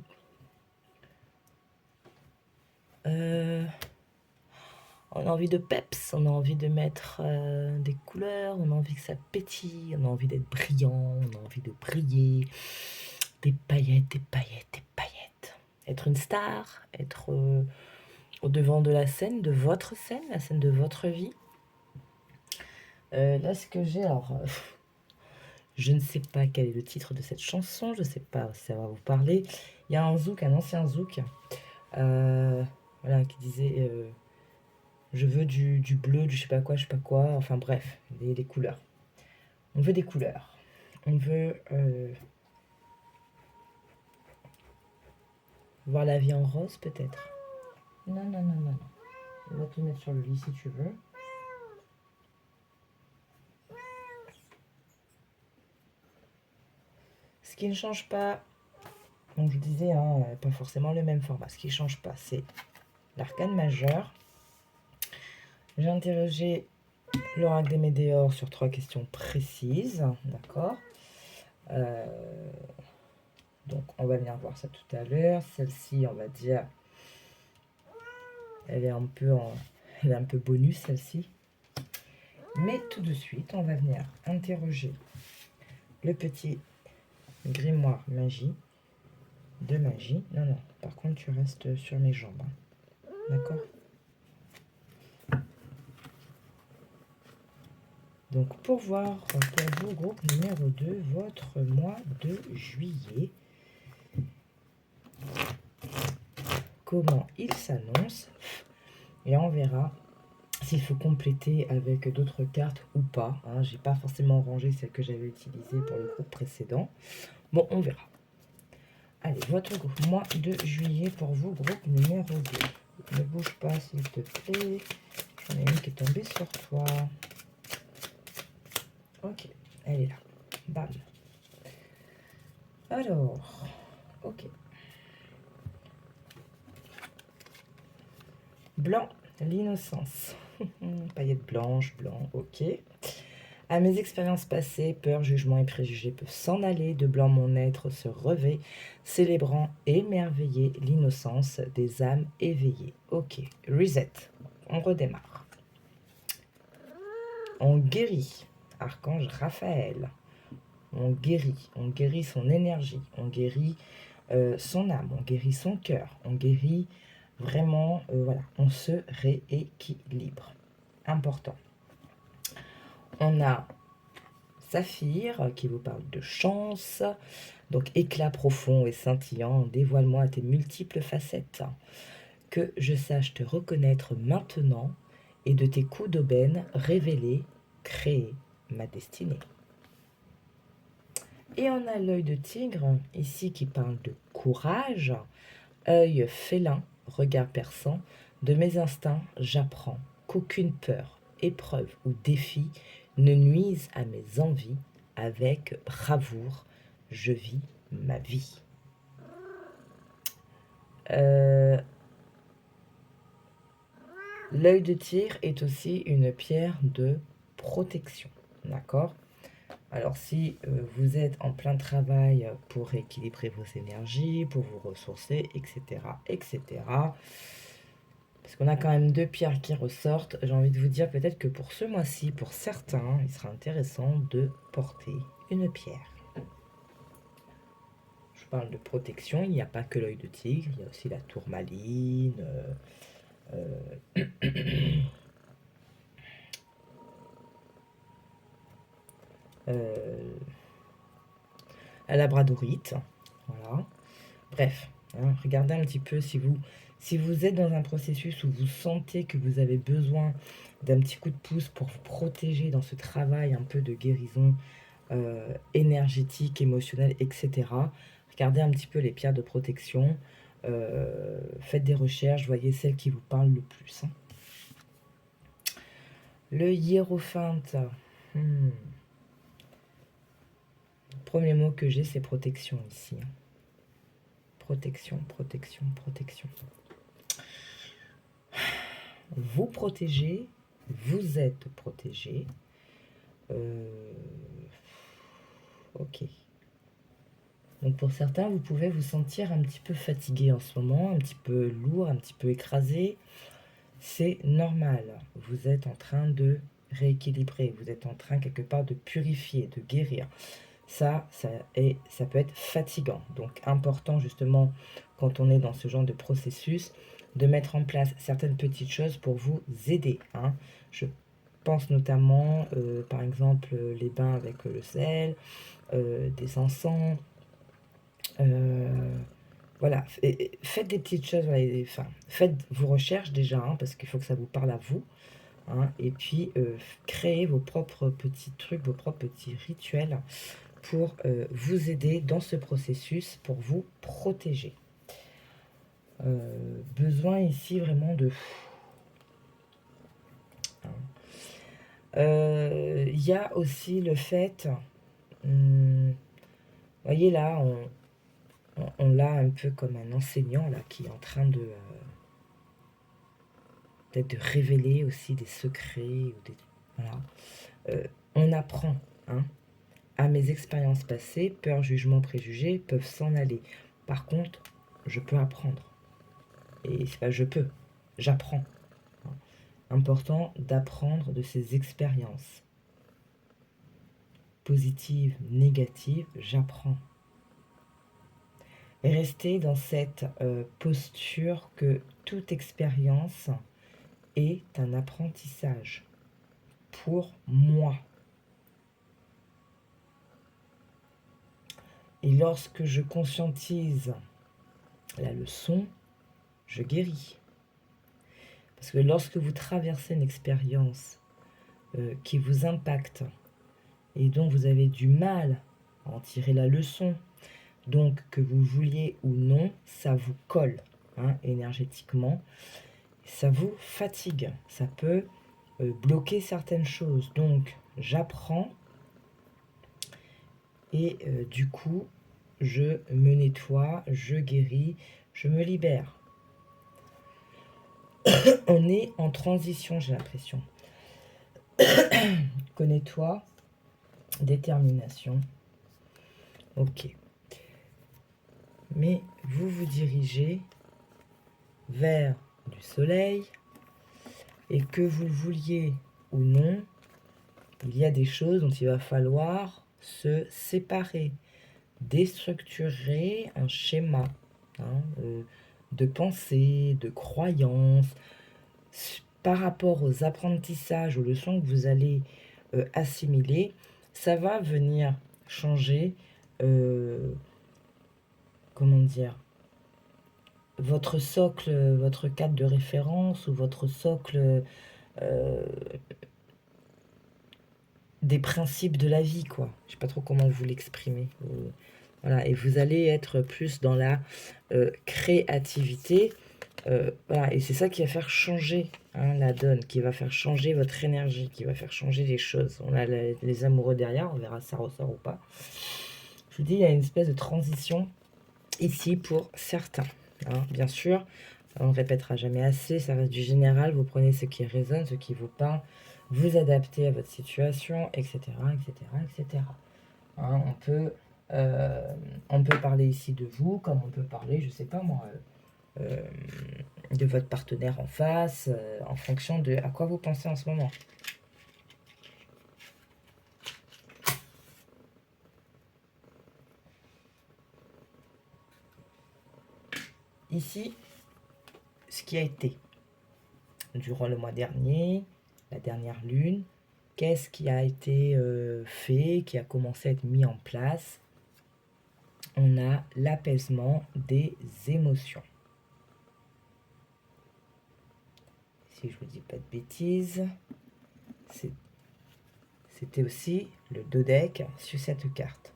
On a envie de peps, on a envie de mettre des couleurs, on a envie que ça pétille, on a envie d'être brillant, on a envie de briller. Des paillettes, des paillettes, des paillettes. Être une star, être au devant de la scène, de votre scène, la scène de votre vie. Là, ce que j'ai, alors... je ne sais pas quel est le titre de cette chanson, je ne sais pas si ça va vous parler. Il y a un zouk, un ancien zouk, voilà, qui disait je veux du bleu, du je sais pas quoi, enfin bref, des couleurs. On veut des couleurs. On veut voir la vie en rose peut-être. Non, non, non, non, non. On va te mettre sur le lit si tu veux. Ce qui ne change pas, donc je disais, pas forcément le même format. Ce qui ne change pas, c'est l'arcane majeur. J'ai interrogé L'oracle des météores sur 3 questions précises, d'accord. Donc, on va venir voir ça tout à l'heure. Celle-ci, on va dire, elle est un peu bonus, celle-ci. Mais tout de suite, on va venir interroger le petit grimoire magie de magie. Non, non, par contre, tu restes sur mes jambes. Hein. D'accord? Donc, pour voir pour vous, groupe numéro 2, votre mois de juillet, comment il s'annonce, et on verra s'il faut compléter avec d'autres cartes ou pas. Hein. J'ai pas forcément rangé celle que j'avais utilisée pour le groupe précédent. Bon, on verra. Allez, votre mois de juillet pour vous, groupe numéro 2. Ne bouge pas, s'il te plaît. J'en ai une qui est tombée sur toi. Ok, elle est là. Bam. Alors, ok. Blanc, l'innocence. Paillettes blanches, blanc, ok. À mes expériences passées, peur, jugement et préjugés peuvent s'en aller. De blanc, mon être se revêt, célébrant émerveillé l'innocence des âmes éveillées. Ok, reset. On redémarre. On guérit. Archange Raphaël. On guérit son énergie, on guérit son âme, on guérit son cœur, on guérit vraiment, voilà, on se rééquilibre. Important. On a Saphir qui vous parle de chance, donc éclat profond et scintillant, dévoile-moi tes multiples facettes, que je sache te reconnaître maintenant et de tes coups d'aubaine révéler, créer ma destinée. Et on a l'œil de tigre, ici, qui parle de courage, œil félin, regard perçant, de mes instincts, j'apprends qu'aucune peur, épreuve ou défi ne nuise à mes envies, avec bravoure, je vis ma vie. L'œil de tigre est aussi une pierre de protection, d'accord ? Alors si vous êtes en plein travail pour rééquilibrer vos énergies, pour vous ressourcer, etc., parce qu'on a quand même 2 pierres qui ressortent, j'ai envie de vous dire peut-être que pour ce mois-ci, pour certains, il sera intéressant de porter une pierre. Je parle de protection, il n'y a pas que l'œil de tigre, il y a aussi la tourmaline, la labradorite, voilà. Bref, hein, regardez un petit peu si vous êtes dans un processus où vous sentez que vous avez besoin d'un petit coup de pouce pour vous protéger dans ce travail un peu de guérison énergétique, émotionnelle, etc. Regardez un petit peu les pierres de protection, faites des recherches, voyez celles qui vous parlent le plus. Hein. Le hiérophante. Premier mot que j'ai, c'est protection ici. Hein. Protection, protection, protection. Vous protégez, vous êtes protégé. Ok. Donc pour certains, vous pouvez vous sentir un petit peu fatigué en ce moment, un petit peu lourd, un petit peu écrasé. C'est normal. Vous êtes en train de rééquilibrer, vous êtes en train quelque part de purifier, de guérir. Ça peut être fatigant. Donc important justement quand on est dans ce genre de processus de mettre en place certaines petites choses pour vous aider. Hein. Je pense notamment par exemple les bains avec le sel, des encens. Voilà, faites des petites choses, voilà, enfin, faites vos recherches déjà, hein, parce qu'il faut que ça vous parle à vous. Hein, et puis créez vos propres petits trucs, vos propres petits rituels pour vous aider dans ce processus, pour vous protéger. Besoin ici vraiment de... Il y a aussi le fait... Vous voyez là, on l'a un peu comme un enseignant là, qui est en train de... peut-être de révéler aussi des secrets. Ou des, Voilà. On apprend, hein. À mes expériences passées, peur, jugement, préjugés peuvent s'en aller. Par contre, je peux apprendre. Et c'est pas je peux, j'apprends. Important d'apprendre de ces expériences. Positives, négatives, j'apprends. Et rester dans cette posture que toute expérience est un apprentissage pour moi. Et lorsque je conscientise la leçon, je guéris. Parce que lorsque vous traversez une expérience qui vous impacte et dont vous avez du mal à en tirer la leçon, donc que vous vouliez ou non, ça vous colle hein, énergétiquement, ça vous fatigue, ça peut bloquer certaines choses. Donc j'apprends et du coup je me nettoie, je guéris, je me libère. On est en transition, j'ai l'impression. Connais-toi, détermination. Ok. Mais vous vous dirigez vers du soleil et que vous le vouliez ou non, il y a des choses dont il va falloir se séparer, déstructurer un schéma hein, de pensée, de croyance, par rapport aux apprentissages, aux leçons que vous allez assimiler, ça va venir changer, comment dire, votre socle, votre cadre de référence ou votre socle des principes de la vie, quoi. Je sais pas trop comment vous l'exprimer. Voilà, et vous allez être plus dans la créativité. Voilà, et c'est ça qui va faire changer hein, la donne, qui va faire changer votre énergie, qui va faire changer les choses. On a les amoureux derrière, on verra si ça ressort ou pas. Je vous dis, il y a une espèce de transition ici pour certains. Hein. Bien sûr, on ne répétera jamais assez, ça reste du général, vous prenez ce qui résonne, ce qui vous parle, vous adaptez à votre situation, etc. etc., etc. Hein, on peut parler ici de vous, comme on peut parler, je sais pas moi, de votre partenaire en face, en fonction de à quoi vous pensez en ce moment. Ici, ce qui a été durant le mois dernier, la dernière lune, qu'est-ce qui a été fait, qui a commencé à être mis en place? On a l'apaisement des émotions. Si je vous dis pas de bêtises, c'était aussi le dodeck sur cette carte.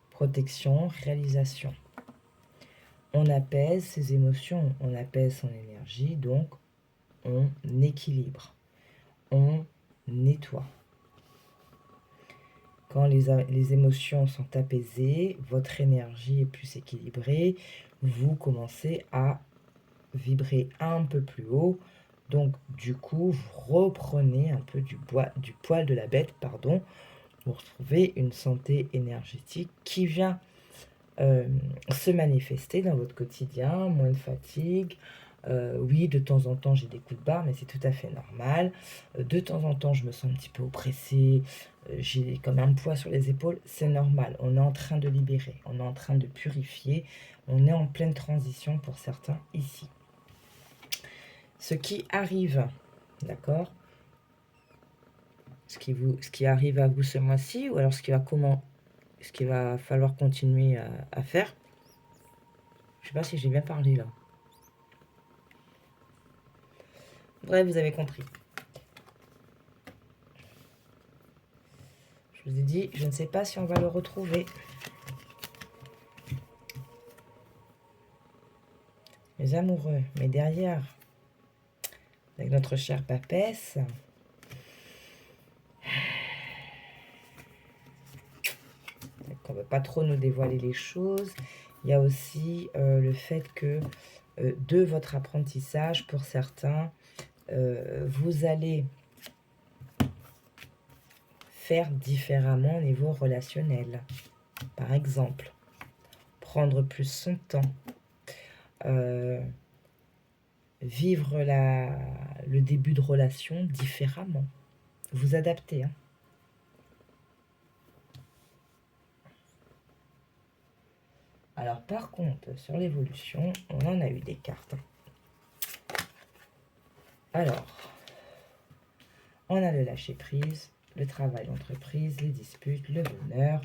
Protection, réalisation. On apaise ses émotions, on apaise son énergie, donc on équilibre, on nettoie. Quand les émotions sont apaisées, votre énergie est plus équilibrée, vous commencez à vibrer un peu plus haut. Donc du coup, vous reprenez un peu du poil de la bête, pardon, pour retrouver une santé énergétique qui vient se manifester dans votre quotidien, moins de fatigue. Oui, de temps en temps, j'ai des coups de barre, mais c'est tout à fait normal. De temps en temps, je me sens un petit peu oppressée, j'ai comme un poids sur les épaules, c'est normal. On est en train de libérer, on est en train de purifier, on est en pleine transition pour certains ici. Ce qui arrive, d'accord, ce qui arrive à vous ce mois-ci, ou alors ce qu'il va falloir continuer à faire. Je sais pas si j'ai bien parlé là. Bref, vous avez compris. Je vous ai dit, je ne sais pas si on va le retrouver. Les amoureux, mais derrière, avec notre chère papesse, on ne veut pas trop nous dévoiler les choses. Il y a aussi le fait que de votre apprentissage, pour certains, vous allez faire différemment au niveau relationnel. Par exemple, prendre plus son temps, vivre le début de relation différemment. Vous adaptez, hein. Alors, par contre, sur l'évolution, on en a eu des cartes. Alors, on a le lâcher-prise, le travail d'entreprise, les disputes, le bonheur,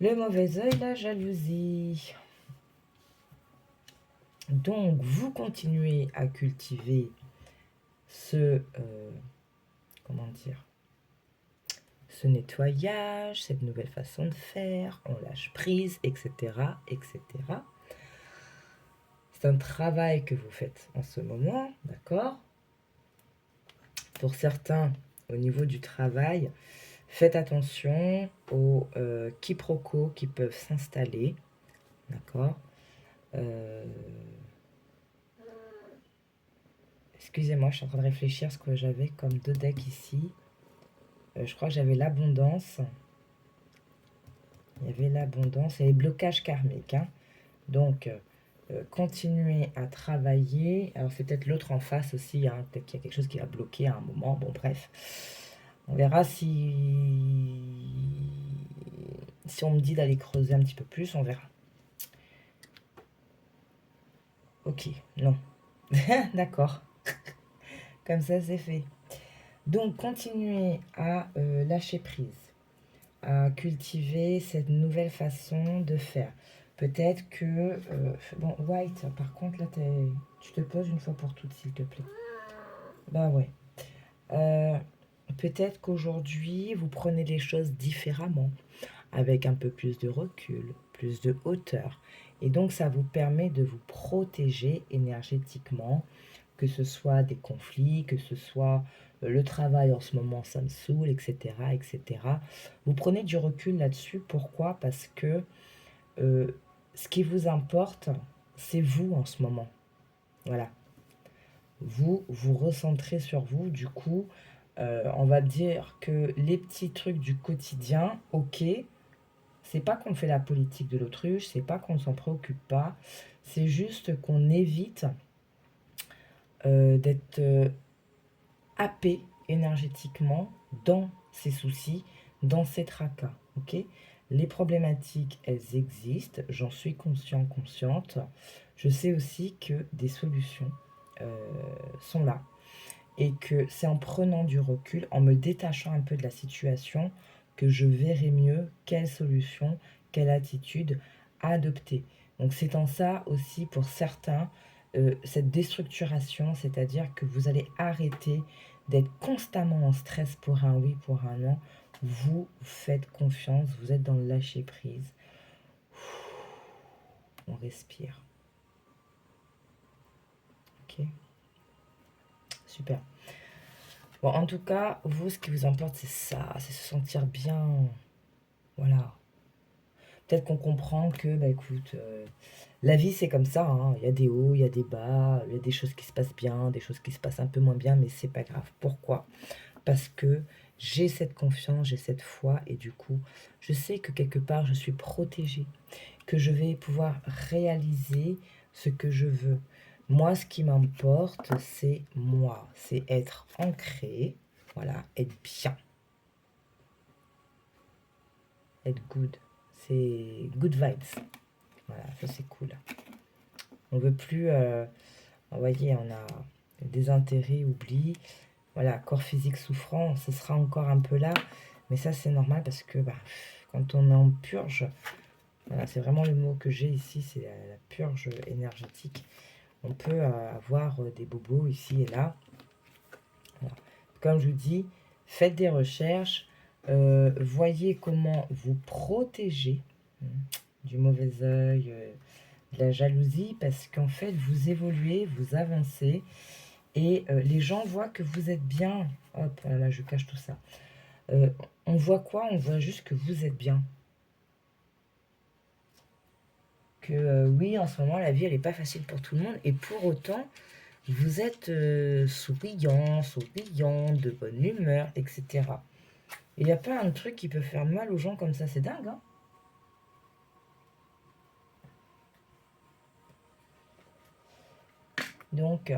le mauvais œil, la jalousie. Donc, vous continuez à cultiver ce nettoyage, cette nouvelle façon de faire, on lâche prise, etc., etc. C'est un travail que vous faites en ce moment, d'accord? Pour certains, au niveau du travail, faites attention aux quiproquos qui peuvent s'installer, d'accord? Excusez-moi, je suis en train de réfléchir à ce que j'avais comme deux decks ici. Je crois que j'avais l'abondance. Il y avait l'abondance et les blocages karmiques, hein. Donc, continuez à travailler. Alors, c'est peut-être l'autre en face aussi, hein. Peut-être qu'il y a quelque chose qui va bloquer à un moment. Bon, bref. On verra si on me dit d'aller creuser un petit peu plus, on verra. Ok, non. D'accord. Comme ça, c'est fait. Donc, continuez à lâcher prise, à cultiver cette nouvelle façon de faire. Peut-être que... bon, White, par contre, là, tu te poses une fois pour toutes, s'il te plaît. Bah ouais. Peut-être qu'aujourd'hui, vous prenez les choses différemment, avec un peu plus de recul, plus de hauteur. Et donc, ça vous permet de vous protéger énergétiquement, que ce soit des conflits, que ce soit le travail en ce moment, ça me saoule, etc., etc. Vous prenez du recul là-dessus. Pourquoi? Parce que ce qui vous importe, c'est vous en ce moment. Voilà. Vous vous recentrez sur vous. Du coup, on va dire que les petits trucs du quotidien, ok, c'est pas qu'on fait la politique de l'autruche, c'est pas qu'on ne s'en préoccupe pas, c'est juste qu'on évite d'être happé énergétiquement dans ses soucis, dans ses tracas, ok? Les problématiques, elles existent, j'en suis conscient, consciente. Je sais aussi que des solutions sont là et que c'est en prenant du recul, en me détachant un peu de la situation, que je verrai mieux quelle solution, quelle attitude adopter. Donc c'est en ça aussi pour certains, cette déstructuration, c'est-à-dire que vous allez arrêter d'être constamment en stress pour un oui, pour un non. Vous faites confiance, vous êtes dans le lâcher prise. On respire. Ok. Super. Bon, en tout cas, vous, ce qui vous importe, c'est ça, c'est se sentir bien. Voilà. Peut-être qu'on comprend que, bah écoute, la vie c'est comme ça, hein. Il y a des hauts, il y a des bas, il y a des choses qui se passent bien, des choses qui se passent un peu moins bien, mais c'est pas grave. Pourquoi? Parce que j'ai cette confiance, j'ai cette foi, et du coup, je sais que quelque part, je suis protégée, que je vais pouvoir réaliser ce que je veux. Moi, ce qui m'importe, c'est moi, c'est être ancré, voilà, être bien, être good. C'est good vibes. Voilà, ça c'est cool. On veut plus, vous voyez, on a des intérêts, oubli. Voilà, corps physique souffrant, ce sera encore un peu là. Mais ça c'est normal parce que bah, quand on est en purge, voilà, c'est vraiment le mot que j'ai ici, c'est la purge énergétique. On peut avoir des bobos ici et là. Voilà. Comme je vous dis, faites des recherches, voyez comment vous protéger du mauvais œil, de la jalousie, parce qu'en fait, vous évoluez, vous avancez, et les gens voient que vous êtes bien. Hop, là, je cache tout ça. On voit quoi? On voit juste que vous êtes bien. Que oui, en ce moment, la vie, elle n'est pas facile pour tout le monde, et pour autant, vous êtes souriant, souriant, de bonne humeur, etc. Il y a pas un truc qui peut faire mal aux gens comme ça, c'est dingue, hein. Donc,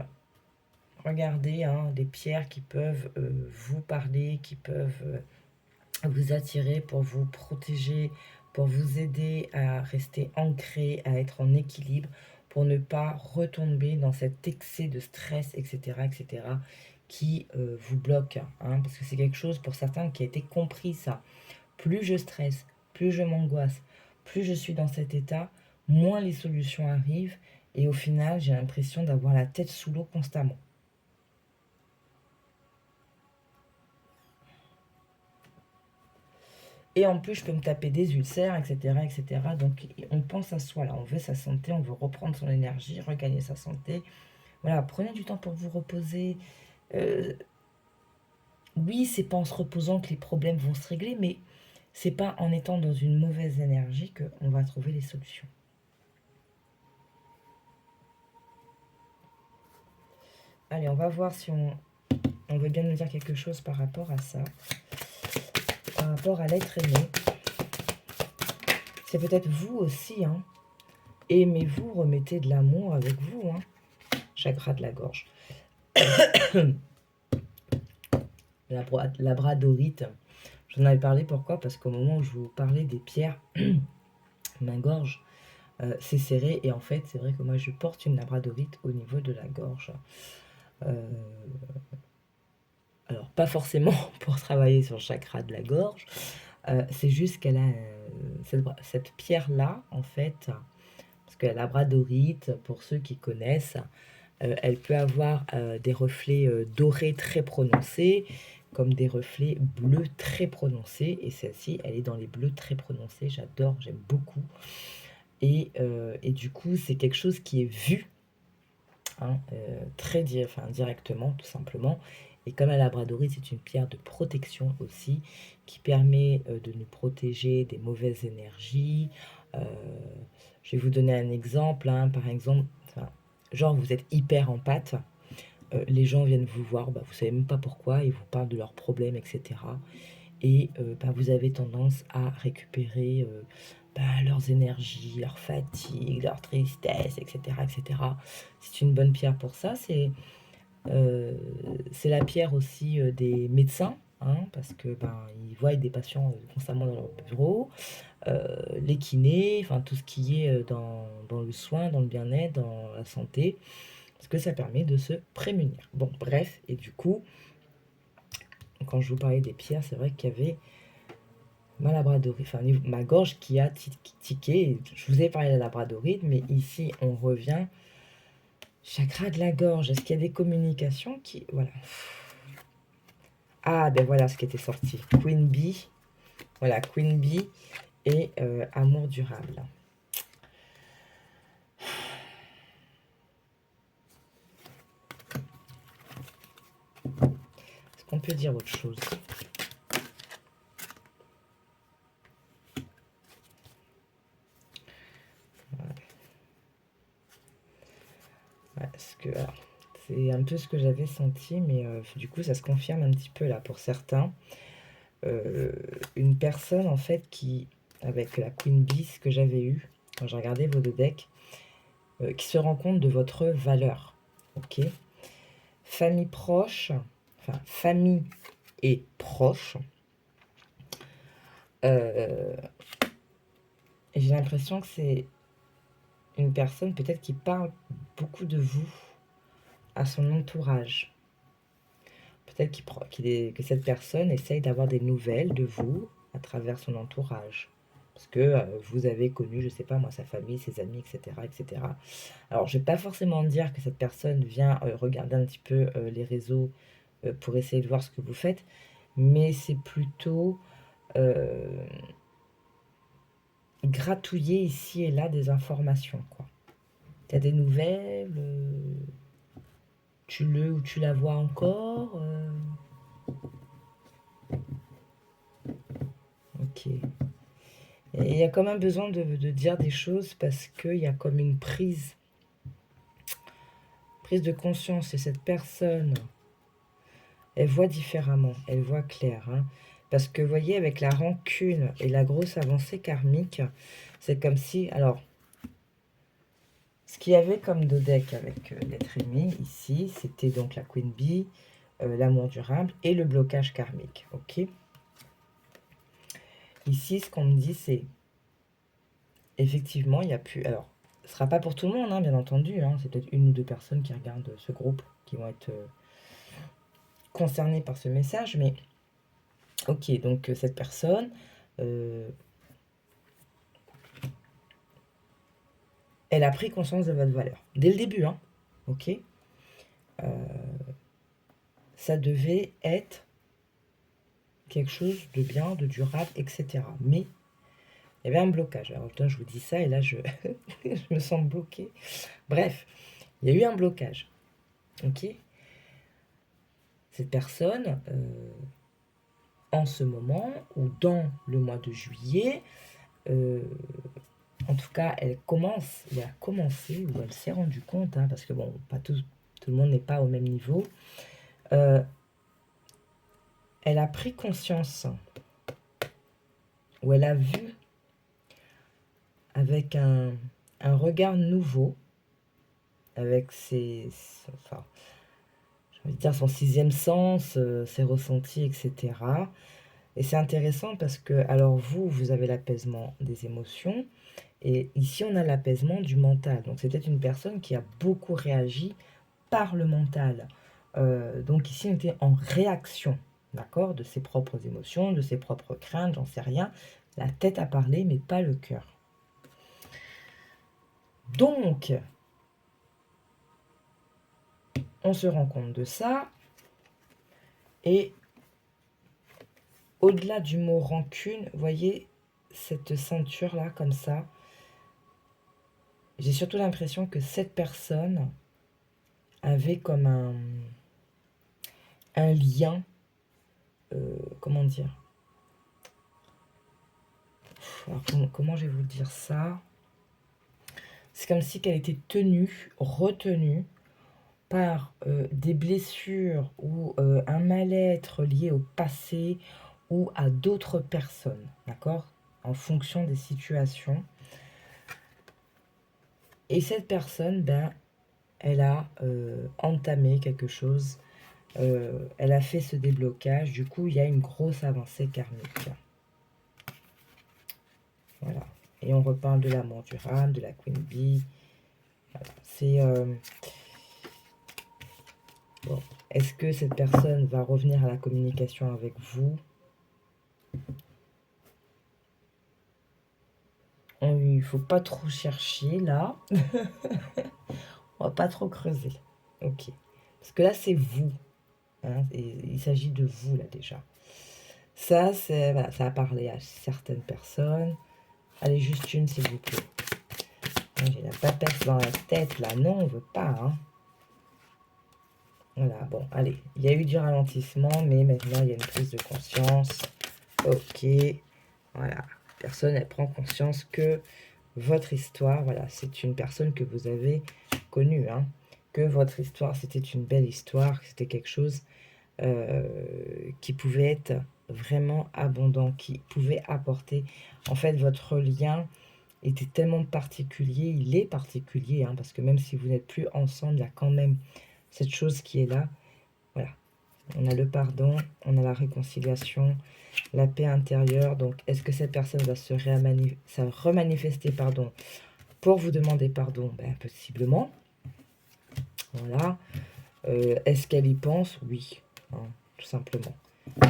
regardez, hein, des pierres qui peuvent vous parler, qui peuvent vous attirer pour vous protéger, pour vous aider à rester ancré, à être en équilibre, pour ne pas retomber dans cet excès de stress, etc., etc., qui vous bloque, hein, parce que c'est quelque chose pour certains qui a été compris ça. Plus je stresse, plus je m'angoisse, plus je suis dans cet état, moins les solutions arrivent, et au final, j'ai l'impression d'avoir la tête sous l'eau constamment. Et en plus, je peux me taper des ulcères, etc., etc. Donc, on pense à soi, là. On veut sa santé, on veut reprendre son énergie, regagner sa santé. Voilà, prenez du temps pour vous reposer. Euh, oui, c'est pas en se reposant que les problèmes vont se régler, mais c'est pas en étant dans une mauvaise énergie qu'on va trouver les solutions. Allez, on va voir si on veut bien nous dire quelque chose par rapport à ça. Par rapport à l'être aimé. C'est peut-être vous aussi, hein. Aimez-vous, remettez de l'amour avec vous, hein. Chakra de la gorge. Labradorite. J'en avais parlé, pourquoi? Parce qu'au moment où je vous parlais des pierres, ma gorge s'est serrée. Et en fait, c'est vrai que moi, je porte une labradorite au niveau de la gorge. Alors, pas forcément pour travailler sur le chakra de la gorge. C'est juste qu'elle a cette pierre-là, en fait, parce que la labradorite, pour ceux qui connaissent, elle peut avoir des reflets dorés très prononcés, comme des reflets bleus très prononcés. Et celle-ci, elle est dans les bleus très prononcés. J'adore, j'aime beaucoup. Et du coup, c'est quelque chose qui est vu, hein, directement, tout simplement. Et comme la labradorite, c'est une pierre de protection aussi, qui permet de nous protéger des mauvaises énergies. Je vais vous donner un exemple, hein, par exemple, genre vous êtes hyper empathe, les gens viennent vous voir, bah, vous savez même pas pourquoi, ils vous parlent de leurs problèmes, etc. Et bah, vous avez tendance à récupérer bah, leurs énergies, leur fatigue, leur tristesse, etc., etc. C'est une bonne pierre pour ça. C'est la pierre aussi des médecins, hein, parce que ben, ils voient des patients constamment dans leur bureau, les kinés, enfin tout ce qui est dans le soin, dans le bien-être, dans la santé, parce que ça permet de se prémunir. Bon, bref, et du coup, quand je vous parlais des pierres, c'est vrai qu'il y avait ma labradorite, enfin ma gorge qui a tiqué. Je vous ai parlé de la labradorite, mais ici on revient. Chakra de la gorge, est-ce qu'il y a des communications qui... Voilà. Ah, ben voilà ce qui était sorti. Queen Bee. Voilà, Queen Bee et amour durable. Est-ce qu'on peut dire autre chose? C'est un peu ce que j'avais senti, mais du coup, ça se confirme un petit peu là pour certains. Une personne, en fait, qui, avec la Queen Bee, ce que j'avais eu, quand j'ai regardé vos deux decks, qui se rend compte de votre valeur. Ok? Famille proche, enfin, famille et proche. J'ai l'impression que c'est une personne peut-être qui parle beaucoup de vous à son entourage. Peut-être que cette personne essaye d'avoir des nouvelles de vous à travers son entourage. Parce que vous avez connu, je ne sais pas moi, sa famille, ses amis, etc. etc. Alors, je ne vais pas forcément dire que cette personne vient regarder un petit peu les réseaux pour essayer de voir ce que vous faites, mais c'est plutôt gratouiller ici et là des informations, quoi. Tu as des nouvelles, tu le ou tu la vois encore, ok. Et il y a quand même besoin de dire des choses parce qu'il y a comme une prise de conscience et cette personne, elle voit différemment, elle voit clair, hein. Parce que, vous voyez, avec la rancune et la grosse avancée karmique, c'est comme si... Alors, ce qu'il y avait comme deux decks avec l'être aimé, ici, c'était donc la Queen Bee, l'amour durable et le blocage karmique, ok? Ici, ce qu'on me dit, c'est... Effectivement, il n'y a plus... Alors, ce ne sera pas pour tout le monde, hein, bien entendu. Hein, c'est peut-être une ou deux personnes qui regardent ce groupe qui vont être concernées par ce message, mais... Ok, donc cette personne... elle a pris conscience de votre valeur. Dès le début, hein. Ok. Ça devait être quelque chose de bien, de durable, etc. Mais il y avait un blocage. Alors, je vous dis ça et là, je me sens bloquée. Bref, il y a eu un blocage. Ok. Cette personne, en ce moment, ou dans le mois de juillet, en tout cas, elle a commencé, ou elle s'est rendue compte, hein, parce que bon, pas tout le monde n'est pas au même niveau. Elle a pris conscience, ou elle a vu avec un regard nouveau, avec enfin, j'ai envie de dire son sixième sens, ses ressentis, etc. Et c'est intéressant parce que, alors vous avez l'apaisement des émotions, et ici on a l'apaisement du mental. Donc c'est peut-être une personne qui a beaucoup réagi par le mental. Donc ici on était en réaction, d'accord, de ses propres émotions, de ses propres craintes, j'en sais rien. La tête a parlé, mais pas le cœur. Donc, on se rend compte de ça. Et au-delà du mot rancune, vous voyez cette ceinture-là, comme ça. J'ai surtout l'impression que cette personne avait comme un lien, comment dire, alors, comment je vais vous dire ça? C'est comme si qu'elle était tenue, retenue par des blessures ou un mal-être lié au passé ou à d'autres personnes, d'accord? En fonction des situations. Et cette personne, ben, elle a entamé quelque chose, elle a fait ce déblocage, du coup il y a une grosse avancée karmique. Voilà. Et on reparle de l'amour durable, de la Queen Bee. Voilà. C'est... Bon. Est-ce que cette personne va revenir à la communication avec vous? Il ne faut pas trop chercher là. On va pas trop creuser. Ok. Parce que là, c'est vous. Hein, il s'agit de vous là déjà. Ça, c'est voilà, ça a parlé à certaines personnes. Allez, juste une, s'il vous plaît. J'ai la papesse dans la tête, là. Non, on veut pas, hein. Voilà, bon, allez. Il y a eu du ralentissement, mais maintenant, il y a une prise de conscience. Ok. Voilà. Personne, elle prend conscience que votre histoire, voilà, c'est une personne que vous avez connue, hein. Que votre histoire, c'était une belle histoire, que c'était quelque chose qui pouvait être vraiment abondant, qui pouvait apporter. En fait, votre lien était tellement particulier, il est particulier, hein, parce que même si vous n'êtes plus ensemble, il y a quand même cette chose qui est là. Voilà. On a le pardon, on a la réconciliation, la paix intérieure. Donc, est-ce que cette personne va se remanifester, pardon, pour vous demander pardon? Ben, possiblement. Voilà. Est-ce qu'elle y pense? Oui, hein, tout simplement.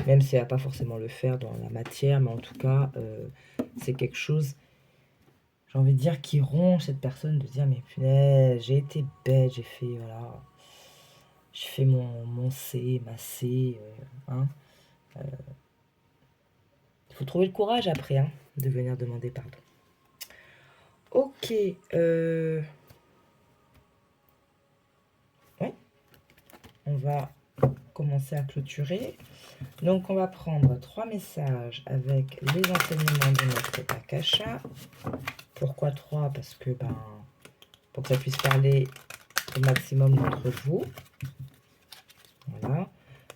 Même si elle va pas forcément le faire dans la matière, mais en tout cas, c'est quelque chose, j'ai envie de dire, qui ronge cette personne, de dire, mais punaise, j'ai été bête, j'ai fait, voilà, j'ai fait mon C, ma C, hein. Il faut trouver le courage après, hein, de venir demander pardon. Ok, ouais, on va commencer à clôturer. Donc, on va prendre 3 messages avec les enseignements de notre Akasha. Pourquoi 3? Parce que, ben, pour que ça puisse parler au maximum d'entre vous. Voilà.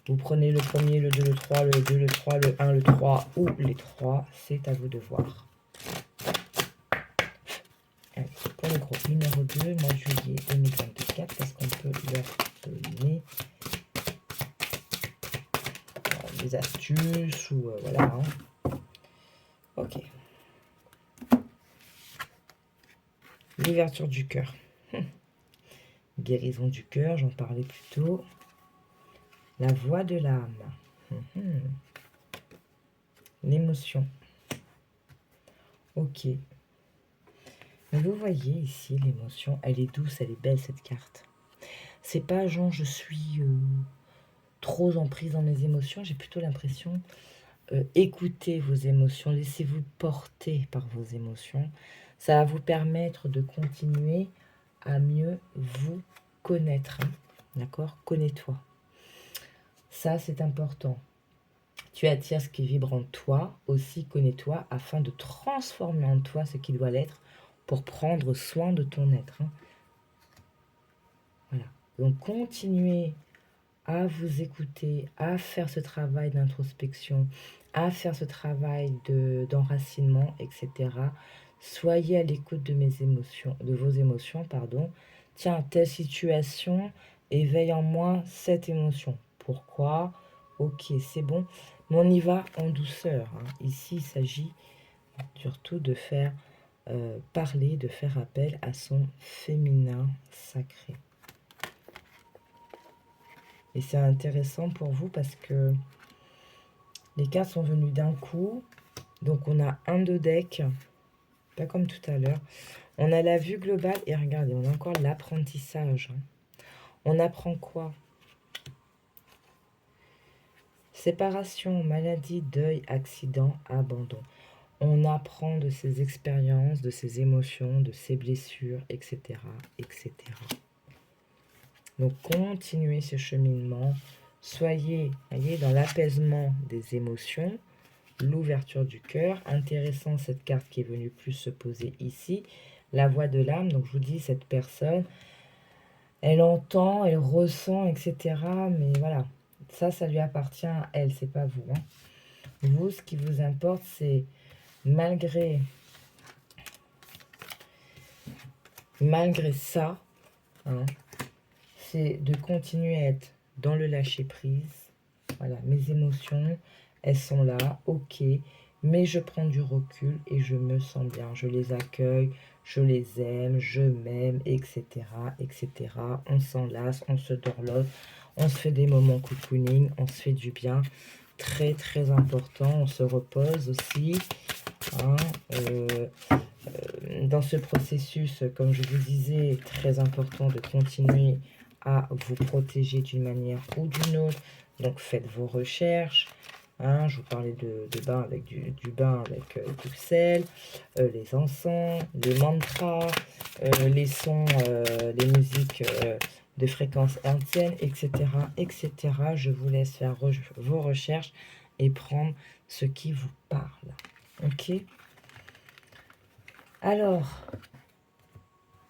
Vous prenez le premier, le 2, le 3, le 2, le 3, le 1, le 3 ou les 3. C'est à vous de voir. Allez, pour le groupe numéro 2, mois de juillet 2024, est-ce qu'on peut leur donner des astuces ou voilà. Hein. Ok. L'ouverture du cœur. Guérison du cœur, j'en parlais plus tôt. La voix de l'âme. L'émotion. Ok. Mais vous voyez ici l'émotion, elle est douce, elle est belle cette carte. C'est pas genre je suis trop emprise dans mes émotions, j'ai plutôt l'impression écoutez vos émotions, laissez-vous porter par vos émotions. Ça va vous permettre de continuer à mieux vous connaître. Hein. D'accord? Connais-toi. Ça, c'est important. Tu attires ce qui vibre en toi, aussi connais-toi, afin de transformer en toi ce qui doit l'être pour prendre soin de ton être. Hein. Voilà. Donc, continuez à vous écouter, à faire ce travail d'introspection, à faire ce travail d'enracinement, etc. Soyez à l'écoute de mes émotions, de vos émotions, pardon. Tiens, telle situation éveille en moi cette émotion. Pourquoi? Ok, c'est bon. Mais on y va en douceur. Hein. Ici, il s'agit surtout de faire parler, de faire appel à son féminin sacré. Et c'est intéressant pour vous parce que les cartes sont venues d'un coup. Donc on a un de deck, pas comme tout à l'heure. On a la vue globale et regardez, on a encore l'apprentissage. On apprend quoi? Séparation, maladie, deuil, accident, abandon. On apprend de ses expériences, de ses émotions, de ses blessures, etc. etc. Donc continuez ce cheminement. Soyez, voyez, dans l'apaisement des émotions, l'ouverture du cœur. Intéressant cette carte qui est venue plus se poser ici. La voix de l'âme. Donc je vous dis, cette personne, elle entend, elle ressent, etc. Mais voilà, ça lui appartient à elle, c'est pas vous. Hein. Vous, ce qui vous importe, c'est malgré ça, hein, c'est de continuer à être dans le lâcher-prise. Voilà, mes émotions, elles sont là, ok, mais je prends du recul et je me sens bien. Je les accueille, je les aime, je m'aime, etc., etc. On s'enlace, on se dorlote, on se fait des moments cocooning, on se fait du bien. Très, très important, on se repose aussi. Hein, dans ce processus, comme je vous disais, très important de continuer à vous protéger d'une manière ou d'une autre. Donc faites vos recherches. Hein, je vous parlais de bain avec du bain avec du sel, les encens, les mantras, les sons, les musiques de fréquence hertzienne, etc., etc. Je vous laisse faire vos recherches et prendre ce qui vous parle. Ok? Alors,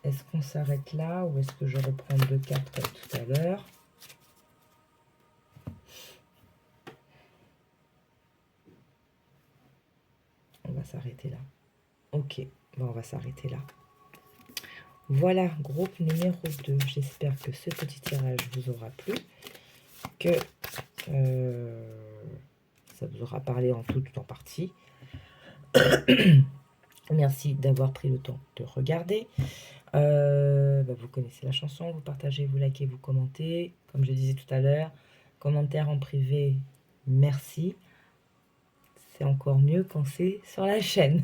est-ce qu'on s'arrête là ou est-ce que je reprends 2 cartes comme tout à l'heure? On va s'arrêter là. Ok, bon, on va s'arrêter là. Voilà, groupe numéro 2. J'espère que ce petit tirage vous aura plu, que ça vous aura parlé en tout ou en partie. Merci d'avoir pris le temps de regarder. Vous connaissez la chanson, vous partagez, vous likez, vous commentez. Comme je disais tout à l'heure, commentaire en privé, merci. C'est encore mieux quand c'est sur la chaîne.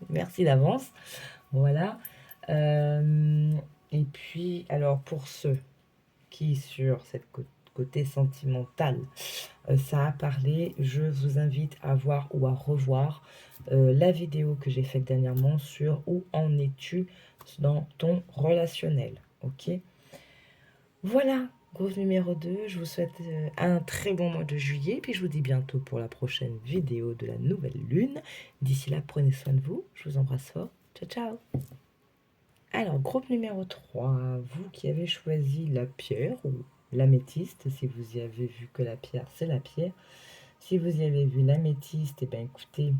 Merci d'avance. Voilà. Et puis, alors pour ceux qui, sur cette côté sentimental, ça a parlé, je vous invite à voir ou à revoir la vidéo que j'ai faite dernièrement sur où en es-tu dans ton relationnel. Ok? Voilà, groupe numéro 2. Je vous souhaite un très bon mois de juillet. Puis je vous dis bientôt pour la prochaine vidéo de la nouvelle lune. D'ici là, prenez soin de vous. Je vous embrasse fort. Ciao, ciao. Alors, groupe numéro 3. Vous qui avez choisi la pierre ou l'améthyste. Si vous y avez vu que la pierre, c'est la pierre. Si vous y avez vu l'améthyste, eh bien écoutez,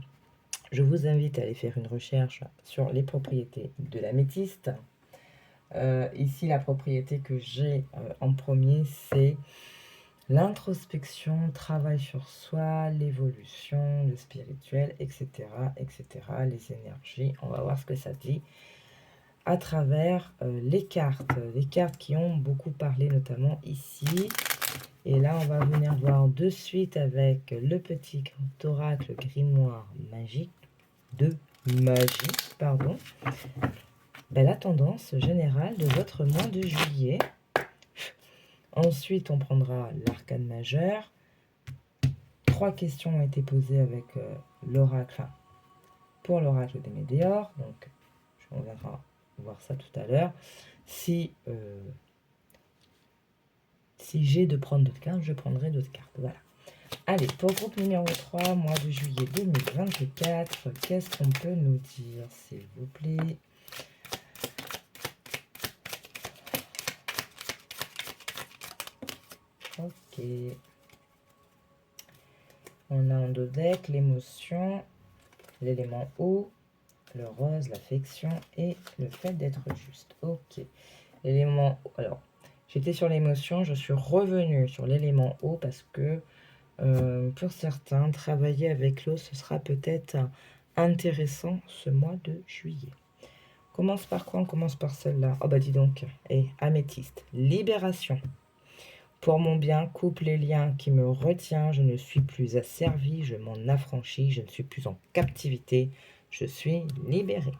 je vous invite à aller faire une recherche sur les propriétés de l'améthyste. Ici, la propriété que j'ai en premier, c'est l'introspection, travail sur soi, l'évolution, le spirituel, etc., etc., les énergies. On va voir ce que ça dit à travers les cartes qui ont beaucoup parlé, notamment ici. Et là, on va venir voir de suite avec le petit oracle grimoire magique, de magie, pardon, ben, la tendance générale de votre mois de juillet. Ensuite, on prendra l'arcane majeur. 3 questions ont été posées avec l'oracle, enfin, pour l'oracle des météores. Donc, on viendra voir ça tout à l'heure. Si j'ai de prendre d'autres cartes, je prendrai d'autres cartes. Voilà. Allez, pour le groupe numéro 3, mois de juillet 2024, qu'est-ce qu'on peut nous dire, s'il vous plaît? Ok. On a en dos deck l'émotion, l'élément eau, le rose, l'affection et le fait d'être juste. Ok. L'élément... Alors, j'étais sur l'émotion, je suis revenue sur l'élément eau parce que pour certains, travailler avec l'eau, ce sera peut-être intéressant ce mois de juillet. On commence par quoi? On commence par celle-là. Oh bah dis donc. Et améthyste. Libération. Pour mon bien, coupe les liens qui me retiennent. Je ne suis plus asservi, je m'en affranchis, je ne suis plus en captivité. Je suis libéré.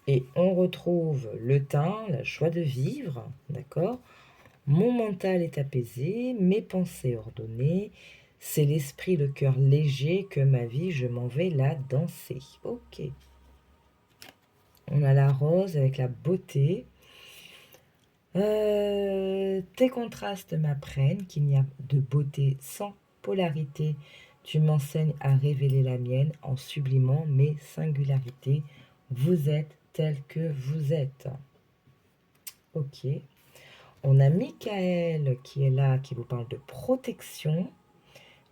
Et on retrouve le teint, la joie de vivre, d'accord? Mon mental est apaisé, mes pensées ordonnées. C'est l'esprit, le cœur léger que ma vie, je m'en vais la danser. Ok. On a la rose avec la beauté. Tes contrastes m'apprennent qu'il n'y a de beauté sans polarité. Tu m'enseignes à révéler la mienne en sublimant mes singularités. Vous êtes tel que vous êtes. Ok. On a Michael qui est là, qui vous parle de protection.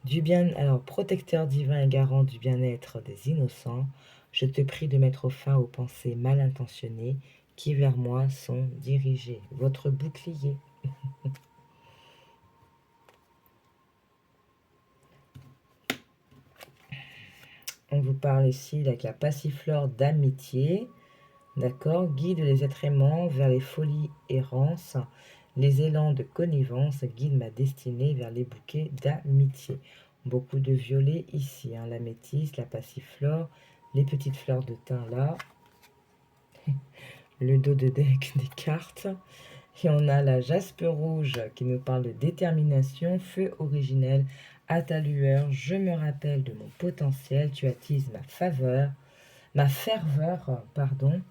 Du bien, alors, protecteur divin et garant du bien-être des innocents, je te prie de mettre fin aux pensées mal intentionnées qui vers moi sont dirigées. Votre bouclier. On vous parle ici avec la passiflore d'amitié. D'accord? Guide les êtres aimants vers les folies errances. Les élans de connivence guident ma destinée vers les bouquets d'amitié. Beaucoup de violets ici, hein, l'améthyste, la passiflore, les petites fleurs de thym là, le dos de deck des cartes. Et on a la jaspe rouge qui nous parle de détermination, feu originel, à ta lueur, je me rappelle de mon potentiel, tu attises ma ferveur, pardon.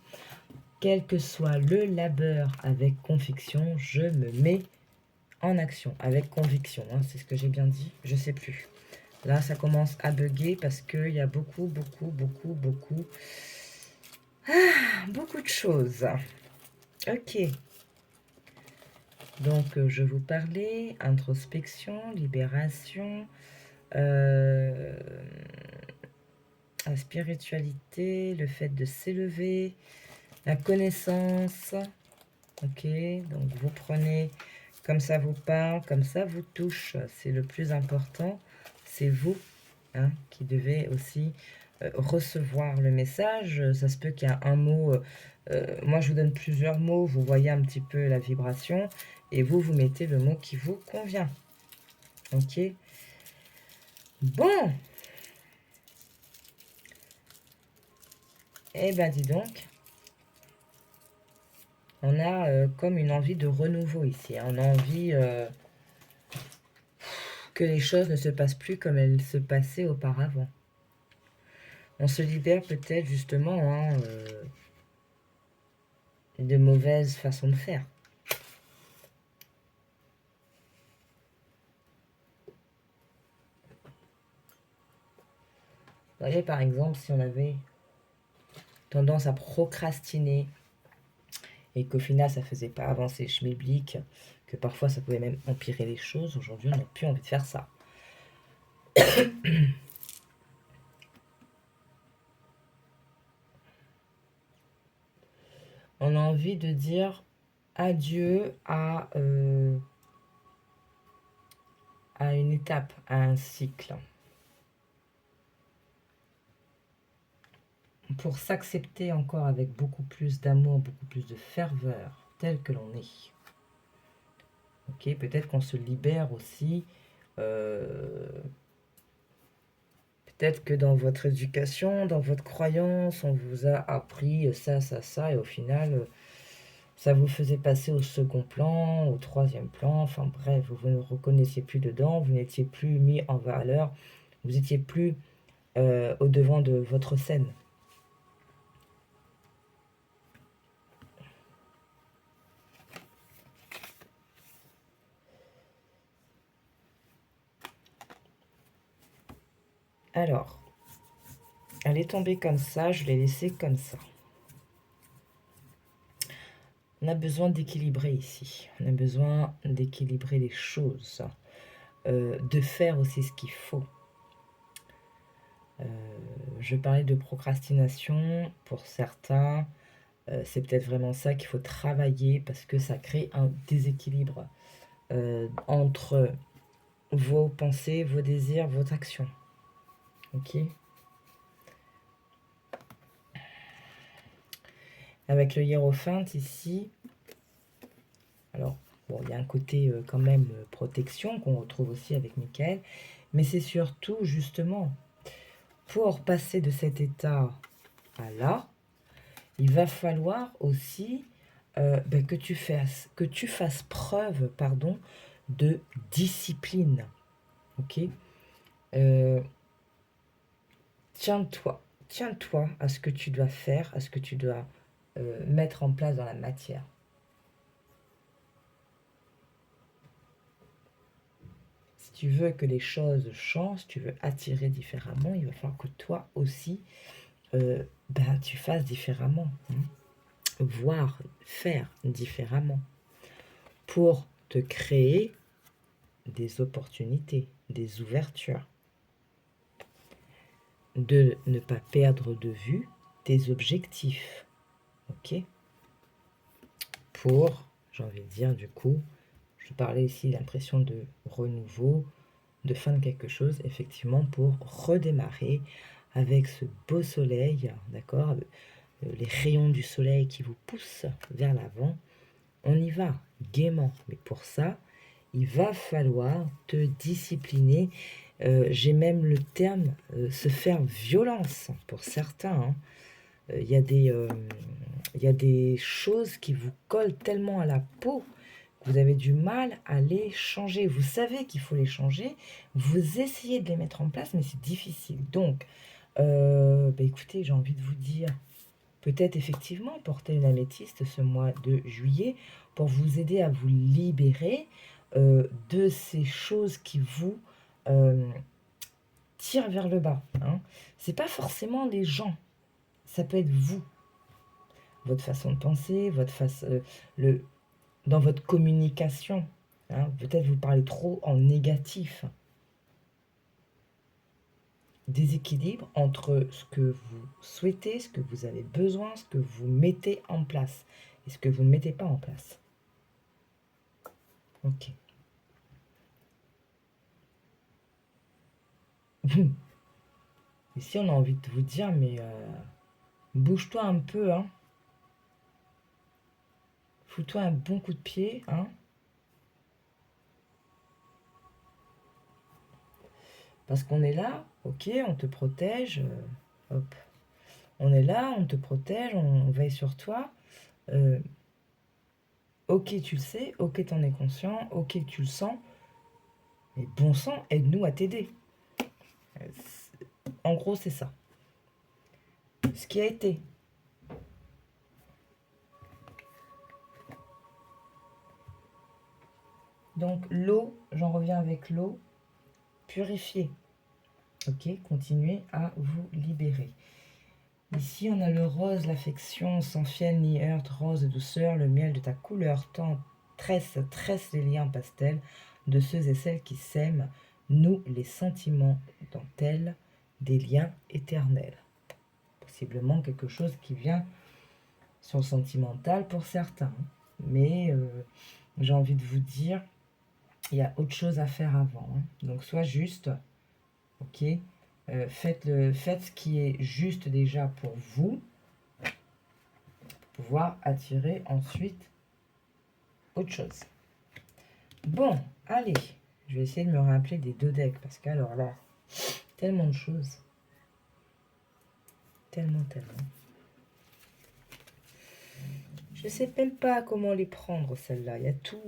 Quel que soit le labeur, avec conviction, je me mets en action. Avec conviction, hein, c'est ce que j'ai bien dit, je sais plus. Là, ça commence à bugger parce qu'il y a beaucoup de choses. Ok. Donc, je vous parlais, introspection, libération, la spiritualité, le fait de s'élever, la connaissance. Ok, donc vous prenez comme ça vous parle, comme ça vous touche. C'est le plus important. C'est vous hein, qui devez aussi recevoir le message. Ça se peut qu'il y a un mot. Moi, je vous donne plusieurs mots. Vous voyez un petit peu la vibration. Et vous mettez le mot qui vous convient. Ok. Bon. Eh ben, dis donc. On a comme une envie de renouveau ici. Hein. On a envie que les choses ne se passent plus comme elles se passaient auparavant. On se libère peut-être justement hein, de mauvaises façons de faire. Vous voyez, par exemple, si on avait tendance à procrastiner et qu'au final, ça faisait pas avancer le schmilblick, que parfois ça pouvait même empirer les choses. Aujourd'hui, on n'a plus envie de faire ça. On a envie de dire adieu à une étape, à un cycle. Pour s'accepter encore avec beaucoup plus d'amour, beaucoup plus de ferveur, tel que l'on est. Ok, peut-être qu'on se libère aussi. Peut-être que dans votre éducation, dans votre croyance, on vous a appris ça, ça, ça, et au final, ça vous faisait passer au second plan, au troisième plan, enfin bref, vous ne reconnaissiez plus dedans, vous n'étiez plus mis en valeur, vous n'étiez plus au devant de votre scène. Alors, elle est tombée comme ça, je l'ai laissée comme ça. On a besoin d'équilibrer ici, on a besoin d'équilibrer les choses, de faire aussi ce qu'il faut. Je parlais de procrastination pour certains. C'est peut-être vraiment ça qu'il faut travailler parce que ça crée un déséquilibre entre vos pensées, vos désirs, votre action. Ok. Avec le hiérophante ici, alors bon, il y a un côté quand même protection qu'on retrouve aussi avec Michael, mais c'est surtout justement pour passer de cet état à là, il va falloir aussi que tu fasses preuve, pardon, de discipline. Ok. Tiens-toi à ce que tu dois faire, à ce que tu dois mettre en place dans la matière. Si tu veux que les choses changent, si tu veux attirer différemment, il va falloir que toi aussi, tu fasses différemment. Voir, faire différemment. Pour te créer des opportunités, des ouvertures. De ne pas perdre de vue tes objectifs. Ok. Pour, j'ai envie de dire du coup, je parlais ici d'impression de renouveau, de fin de quelque chose, effectivement, pour redémarrer avec ce beau soleil, d'accord, les rayons du soleil qui vous poussent vers l'avant. On y va gaiement, mais pour ça, il va falloir te discipliner. J'ai même le terme se faire violence pour certains. Hein. Il y a des choses qui vous collent tellement à la peau que vous avez du mal à les changer. Vous savez qu'il faut les changer, vous essayez de les mettre en place, mais c'est difficile. Donc, écoutez, j'ai envie de vous dire, peut-être effectivement porter une améthyste ce mois de juillet pour vous aider à vous libérer de ces choses qui vous tirent vers le bas. Hein. C'est pas forcément les gens, ça peut être vous. Votre façon de penser, dans votre communication. Hein, peut-être vous parlez trop en négatif. Déséquilibre entre ce que vous souhaitez, ce que vous avez besoin, ce que vous mettez en place et ce que vous ne mettez pas en place. Ok. Ici, on a envie de vous dire, mais bouge-toi un peu, hein. Fous-toi un bon coup de pied, hein. Parce qu'on est là, ok, on te protège, hop. On est là, on te protège, on veille sur toi. Ok, tu le sais, ok, t'en es conscient, ok, tu le sens. Mais bon sang, aide-nous à t'aider. En gros, c'est ça. Ce qui a été. Donc l'eau, j'en reviens avec l'eau, purifiée. Ok, continuez à vous libérer. Ici, on a le rose, l'affection, sans fiel ni heurte, rose de douceur, le miel de ta couleur, tresse les liens pastels de ceux et celles qui s'aiment, nous les sentiments dentelles des liens éternels. Possiblement quelque chose qui vient sur le sentimental pour certains, mais j'ai envie de vous dire, il y a autre chose à faire avant. Donc sois juste, ok, faites ce qui est juste déjà pour vous, pour pouvoir attirer ensuite autre chose. Bon, allez, je vais essayer de me rappeler des deux decks, parce qu'alors là, tellement de choses. Tellement. Je sais même pas comment les prendre, celles-là. Il y a tout,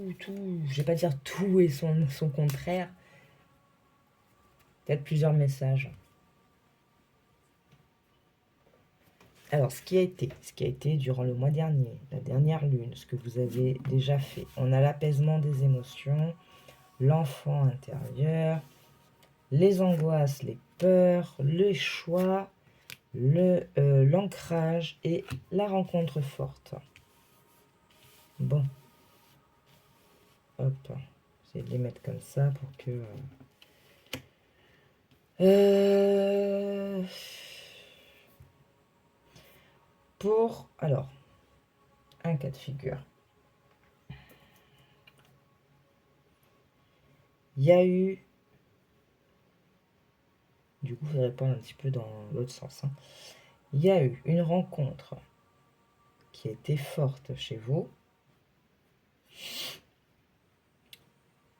je vais pas dire tout et son contraire. Peut-être plusieurs messages. Alors, ce qui a été durant le mois dernier, la dernière lune, ce que vous avez déjà fait. On a l'apaisement des émotions, l'enfant intérieur, les angoisses, les peurs, le choix, l'ancrage et la rencontre forte. Bon. Hop. J'essaie de les mettre comme ça pour que... alors, un cas de figure. Il y a eu... Du coup, il faudrait prendre un petit peu dans l'autre sens. Il y a eu une rencontre qui était forte chez vous.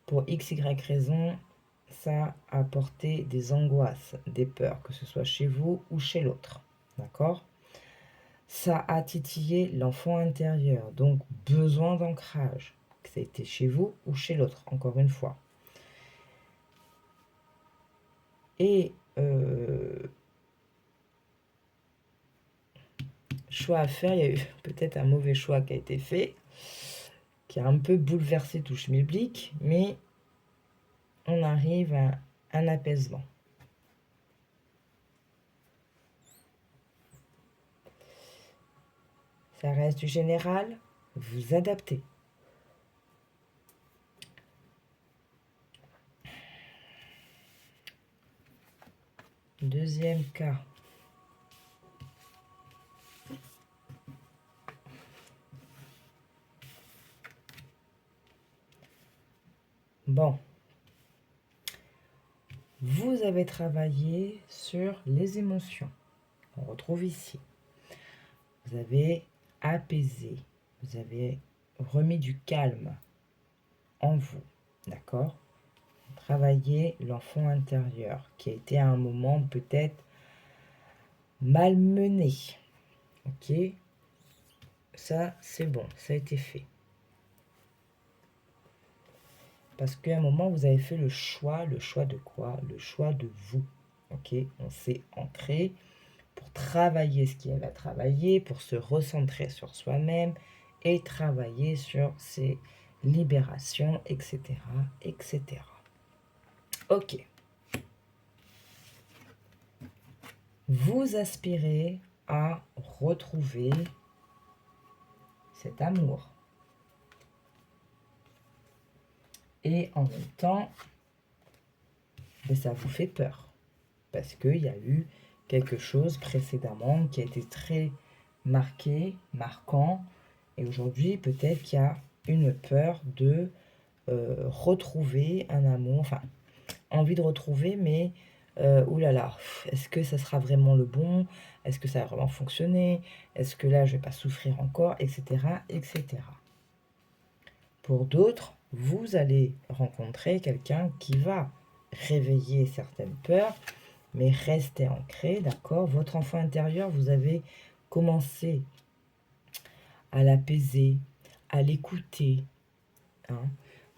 Pour x, y raison, ça a apporté des angoisses, des peurs, que ce soit chez vous ou chez l'autre. D'accord ? Ça a titillé l'enfant intérieur, donc besoin d'ancrage, que ça a été chez vous ou chez l'autre, encore une fois. Et choix à faire, il y a eu peut-être un mauvais choix qui a été fait, qui a un peu bouleversé tout schmilblick, mais on arrive à un apaisement. Ça reste du général, vous adaptez. Deuxième cas. Bon. Vous avez travaillé sur les émotions. On retrouve ici. Vous avez apaisé. Vous avez remis du calme en vous. D'accord ? Travailler l'enfant intérieur qui a été à un moment peut-être malmené. Ok ? Ça, c'est bon. Ça a été fait. Parce qu'à un moment, vous avez fait le choix de quoi? Le choix de vous. Ok? On s'est ancré pour travailler ce qu'il y avait à travailler, pour se recentrer sur soi-même et travailler sur ses libérations, etc. etc. Ok. Vous aspirez à retrouver cet amour. Et en même temps, ça vous fait peur. Parce qu'il y a eu quelque chose précédemment qui a été très marqué, marquant. Et aujourd'hui, peut-être qu'il y a une peur de retrouver un amour. Enfin, envie de retrouver, mais oulala, est-ce que ça sera vraiment le bon? Est-ce que ça va vraiment fonctionner? Est-ce que là, je vais pas souffrir encore? Etc. etc. Pour d'autres, vous allez rencontrer quelqu'un qui va réveiller certaines peurs, mais rester ancré, d'accord? Votre enfant intérieur, vous avez commencé à l'apaiser, à l'écouter. Hein?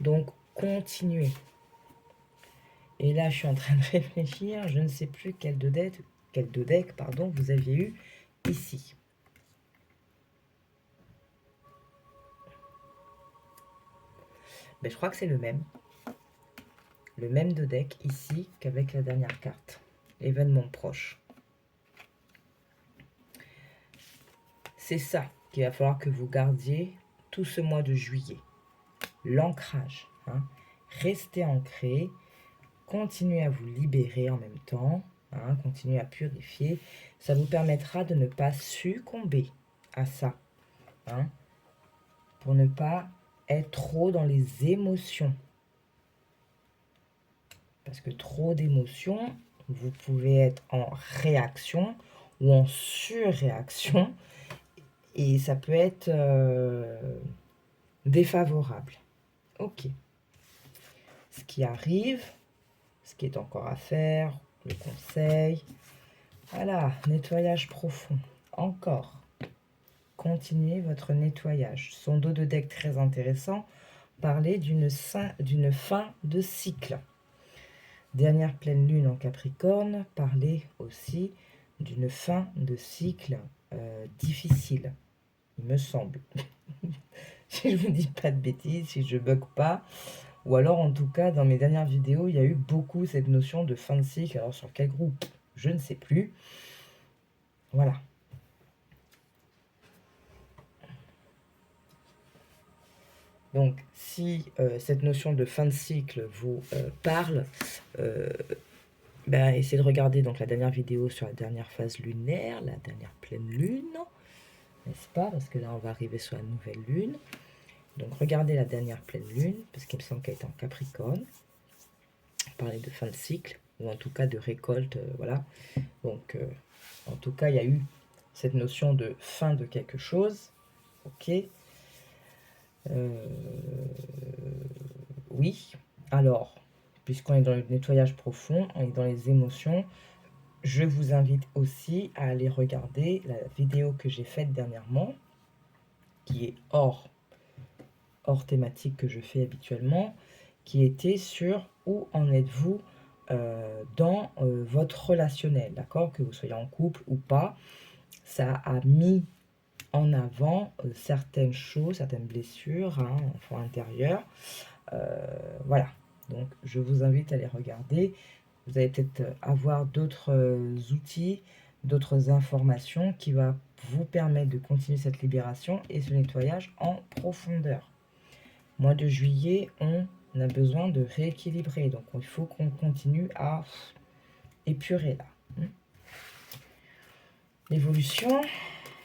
Donc, continuez. Et là, je suis en train de réfléchir, je ne sais plus quel deux decks vous aviez eu ici. Ben, je crois que c'est le même. Le même deux decks ici qu'avec la dernière carte. Événement proche. c'est ça qu'il va falloir que vous gardiez tout ce mois de juillet. L'ancrage. Hein. Restez ancré. Continuez à vous libérer en même temps. Hein, continuez à purifier. Ça vous permettra de ne pas succomber à ça. Hein, pour ne pas être trop dans les émotions. Parce que trop d'émotions, vous pouvez être en réaction ou en surréaction. Et ça peut être défavorable. Ok. Ce qui arrive, ce qui est encore à faire, le conseil. Voilà, nettoyage profond. Encore. Continuez votre nettoyage. Son dos de deck très intéressant. Parler d'une fin de cycle. Dernière pleine lune en Capricorne. Parler aussi d'une fin de cycle difficile. Il me semble. Si je vous dis pas de bêtises, si je bug pas. Ou alors, en tout cas, dans mes dernières vidéos, il y a eu beaucoup cette notion de fin de cycle. Alors, sur quel groupe? Je ne sais plus. Voilà. Donc, si cette notion de fin de cycle vous parle, ben, essayez de regarder donc la dernière vidéo sur la dernière phase lunaire, la dernière pleine lune, n'est-ce pas? Parce que là, on va arriver sur la nouvelle lune. Donc, regardez la dernière pleine lune, parce qu'il me semble qu'elle est en Capricorne. Parler de fin de cycle, ou en tout cas de récolte, voilà. Donc, en tout cas, il y a eu cette notion de fin de quelque chose. Ok. Oui. Alors, puisqu'on est dans le nettoyage profond, on est dans les émotions, je vous invite aussi à aller regarder la vidéo que j'ai faite dernièrement, qui est hors thématique que je fais habituellement, qui était sur où en êtes-vous dans votre relationnel, d'accord? Que vous soyez en couple ou pas, ça a mis en avant certaines choses, certaines blessures, hein, enfant intérieur. Voilà, donc je vous invite à les regarder. Vous allez peut-être avoir d'autres outils, d'autres informations qui va vous permettre de continuer cette libération et ce nettoyage en profondeur. Mois de juillet, on a besoin de rééquilibrer, donc il faut qu'on continue à épurer là. L'évolution,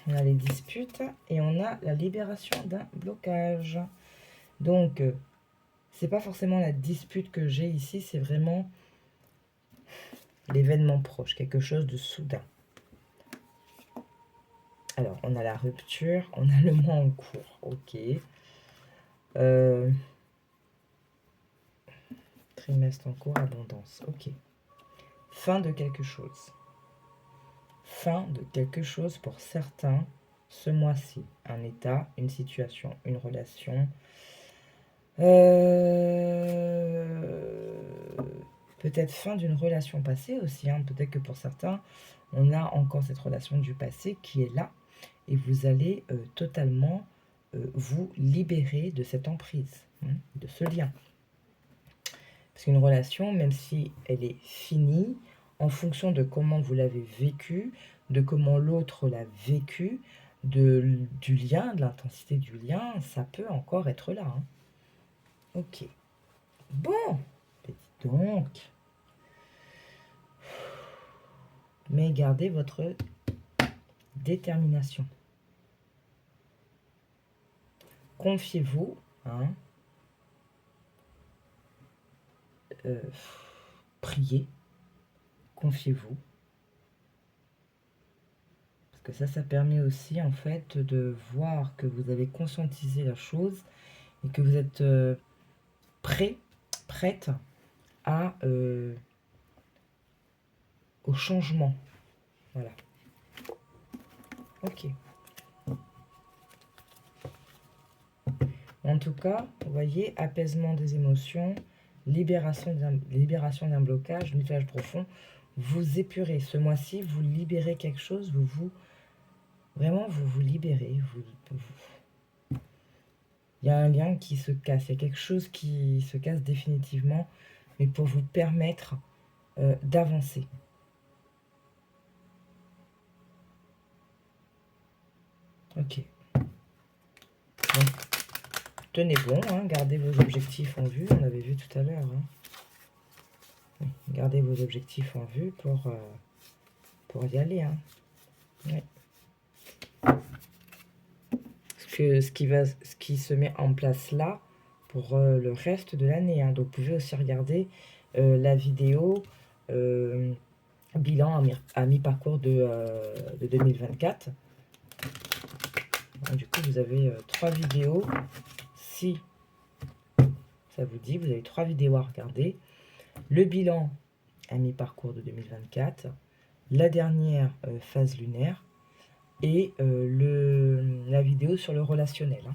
on a les disputes et on a la libération d'un blocage. Donc, c'est pas forcément la dispute que j'ai ici, c'est vraiment l'événement proche, quelque chose de soudain. Alors, on a la rupture, on a le mois en cours, ok. Trimestre en cours, abondance, ok. Fin de quelque chose. Fin de quelque chose pour certains ce mois-ci. Un état, une situation, une relation. Peut-être fin d'une relation passée aussi. Hein. Peut-être que pour certains, on a encore cette relation du passé qui est là. Et vous allez totalement vous libérer de cette emprise, hein, de ce lien. Parce qu'une relation, même si elle est finie, en fonction de comment vous l'avez vécue, de comment l'autre l'a vécu, du lien, de l'intensité du lien, ça peut encore être là. Hein. Ok. Bon, donc, mais gardez votre détermination. Confiez-vous, hein, priez, confiez-vous. Parce que ça permet aussi en fait de voir que vous avez conscientisé la chose et que vous êtes prête à, au changement. Voilà. Ok. En tout cas, vous voyez, apaisement des émotions, libération d'un blocage, nettoyage profond. Vous épurez. Ce mois-ci, vous libérez quelque chose, vraiment, vous vous libérez. Il y a un lien qui se casse, il y a quelque chose qui se casse définitivement, mais pour vous permettre d'avancer. Ok. Donc, tenez bon, hein, gardez vos objectifs en vue. On l'avait vu tout à l'heure. Hein. Oui, gardez vos objectifs en vue pour y aller. Hein. Oui. Ce qui se met en place là pour le reste de l'année. Hein. Donc, vous pouvez aussi regarder la vidéo bilan à mi-parcours de 2024. Du coup, vous avez 3 vidéos. Si ça vous dit, vous avez 3 vidéos à regarder. Le bilan à mi-parcours de 2024, la dernière phase lunaire et la vidéo sur le relationnel. Hein.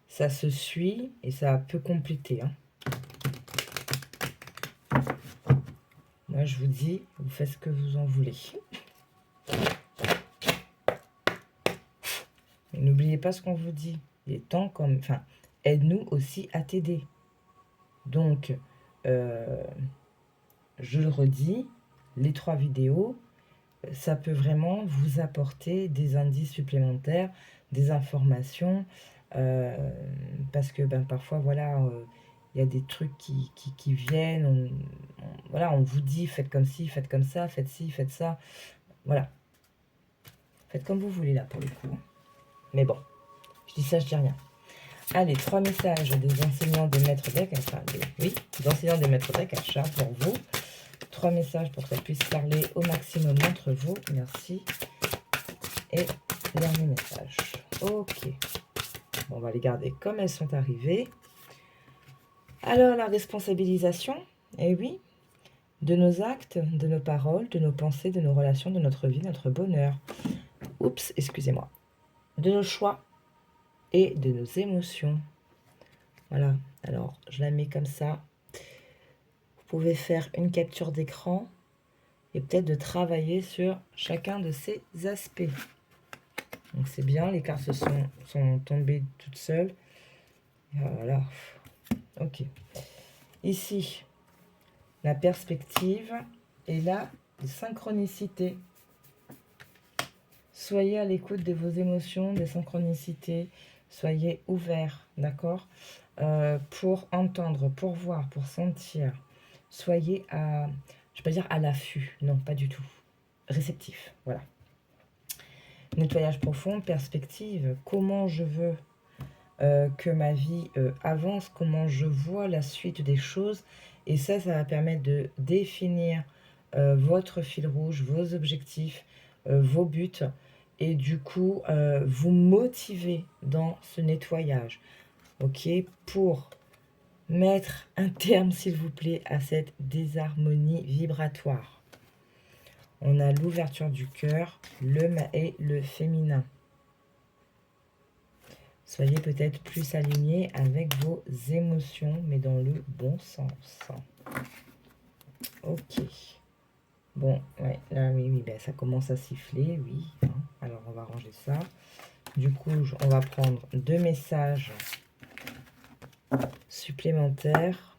Ça se suit et ça peut compléter. Hein. Moi, je vous dis, vous faites ce que vous en voulez. N'oubliez pas ce qu'on vous dit. Il est temps comme... Enfin, aide-nous aussi à t'aider. Donc, je le redis, les 3 vidéos, ça peut vraiment vous apporter des indices supplémentaires, des informations, parce que parfois, voilà, il y a des trucs qui viennent, voilà, on vous dit, faites comme ci, faites comme ça, faites ci, faites ça, voilà. Faites comme vous voulez, là, pour le coup. Mais bon, je dis ça, je dis rien. Allez, 3 messages des enseignants des maîtres d'Akasha. Oui, des enseignants des maîtres d'Akasha pour vous. 3 messages pour que ça puisse parler au maximum d'entre vous. Merci. Et dernier message. Ok. Bon, on va les garder comme elles sont arrivées. Alors, la responsabilisation, eh oui, de nos actes, de nos paroles, de nos pensées, de nos relations, de notre vie, notre bonheur. Oups, excusez-moi. De nos choix et de nos émotions. Voilà. Alors, je la mets comme ça. Vous pouvez faire une capture d'écran et peut-être de travailler sur chacun de ces aspects. Donc c'est bien, les cartes sont tombées toutes seules. Voilà. Ok. Ici, la perspective et la synchronicité. Soyez à l'écoute de vos émotions, des synchronicités. Soyez ouverts, d'accord, pour entendre, pour voir, pour sentir. Soyez à, je ne vais pas dire à l'affût, non, pas du tout. Réceptif, voilà. Nettoyage profond, perspective, comment je veux que ma vie avance, comment je vois la suite des choses. Et ça va permettre de définir votre fil rouge, vos objectifs, vos buts. Et du coup, vous motiver dans ce nettoyage. Ok, pour mettre un terme, s'il vous plaît, à cette désharmonie vibratoire. On a l'ouverture du cœur, et le féminin. Soyez peut-être plus alignés avec vos émotions, mais dans le bon sens. Ok. Bon, ouais, là, oui, ben, ça commence à siffler, oui. Hein. Alors, on va ranger ça. Du coup, on va prendre 2 messages supplémentaires.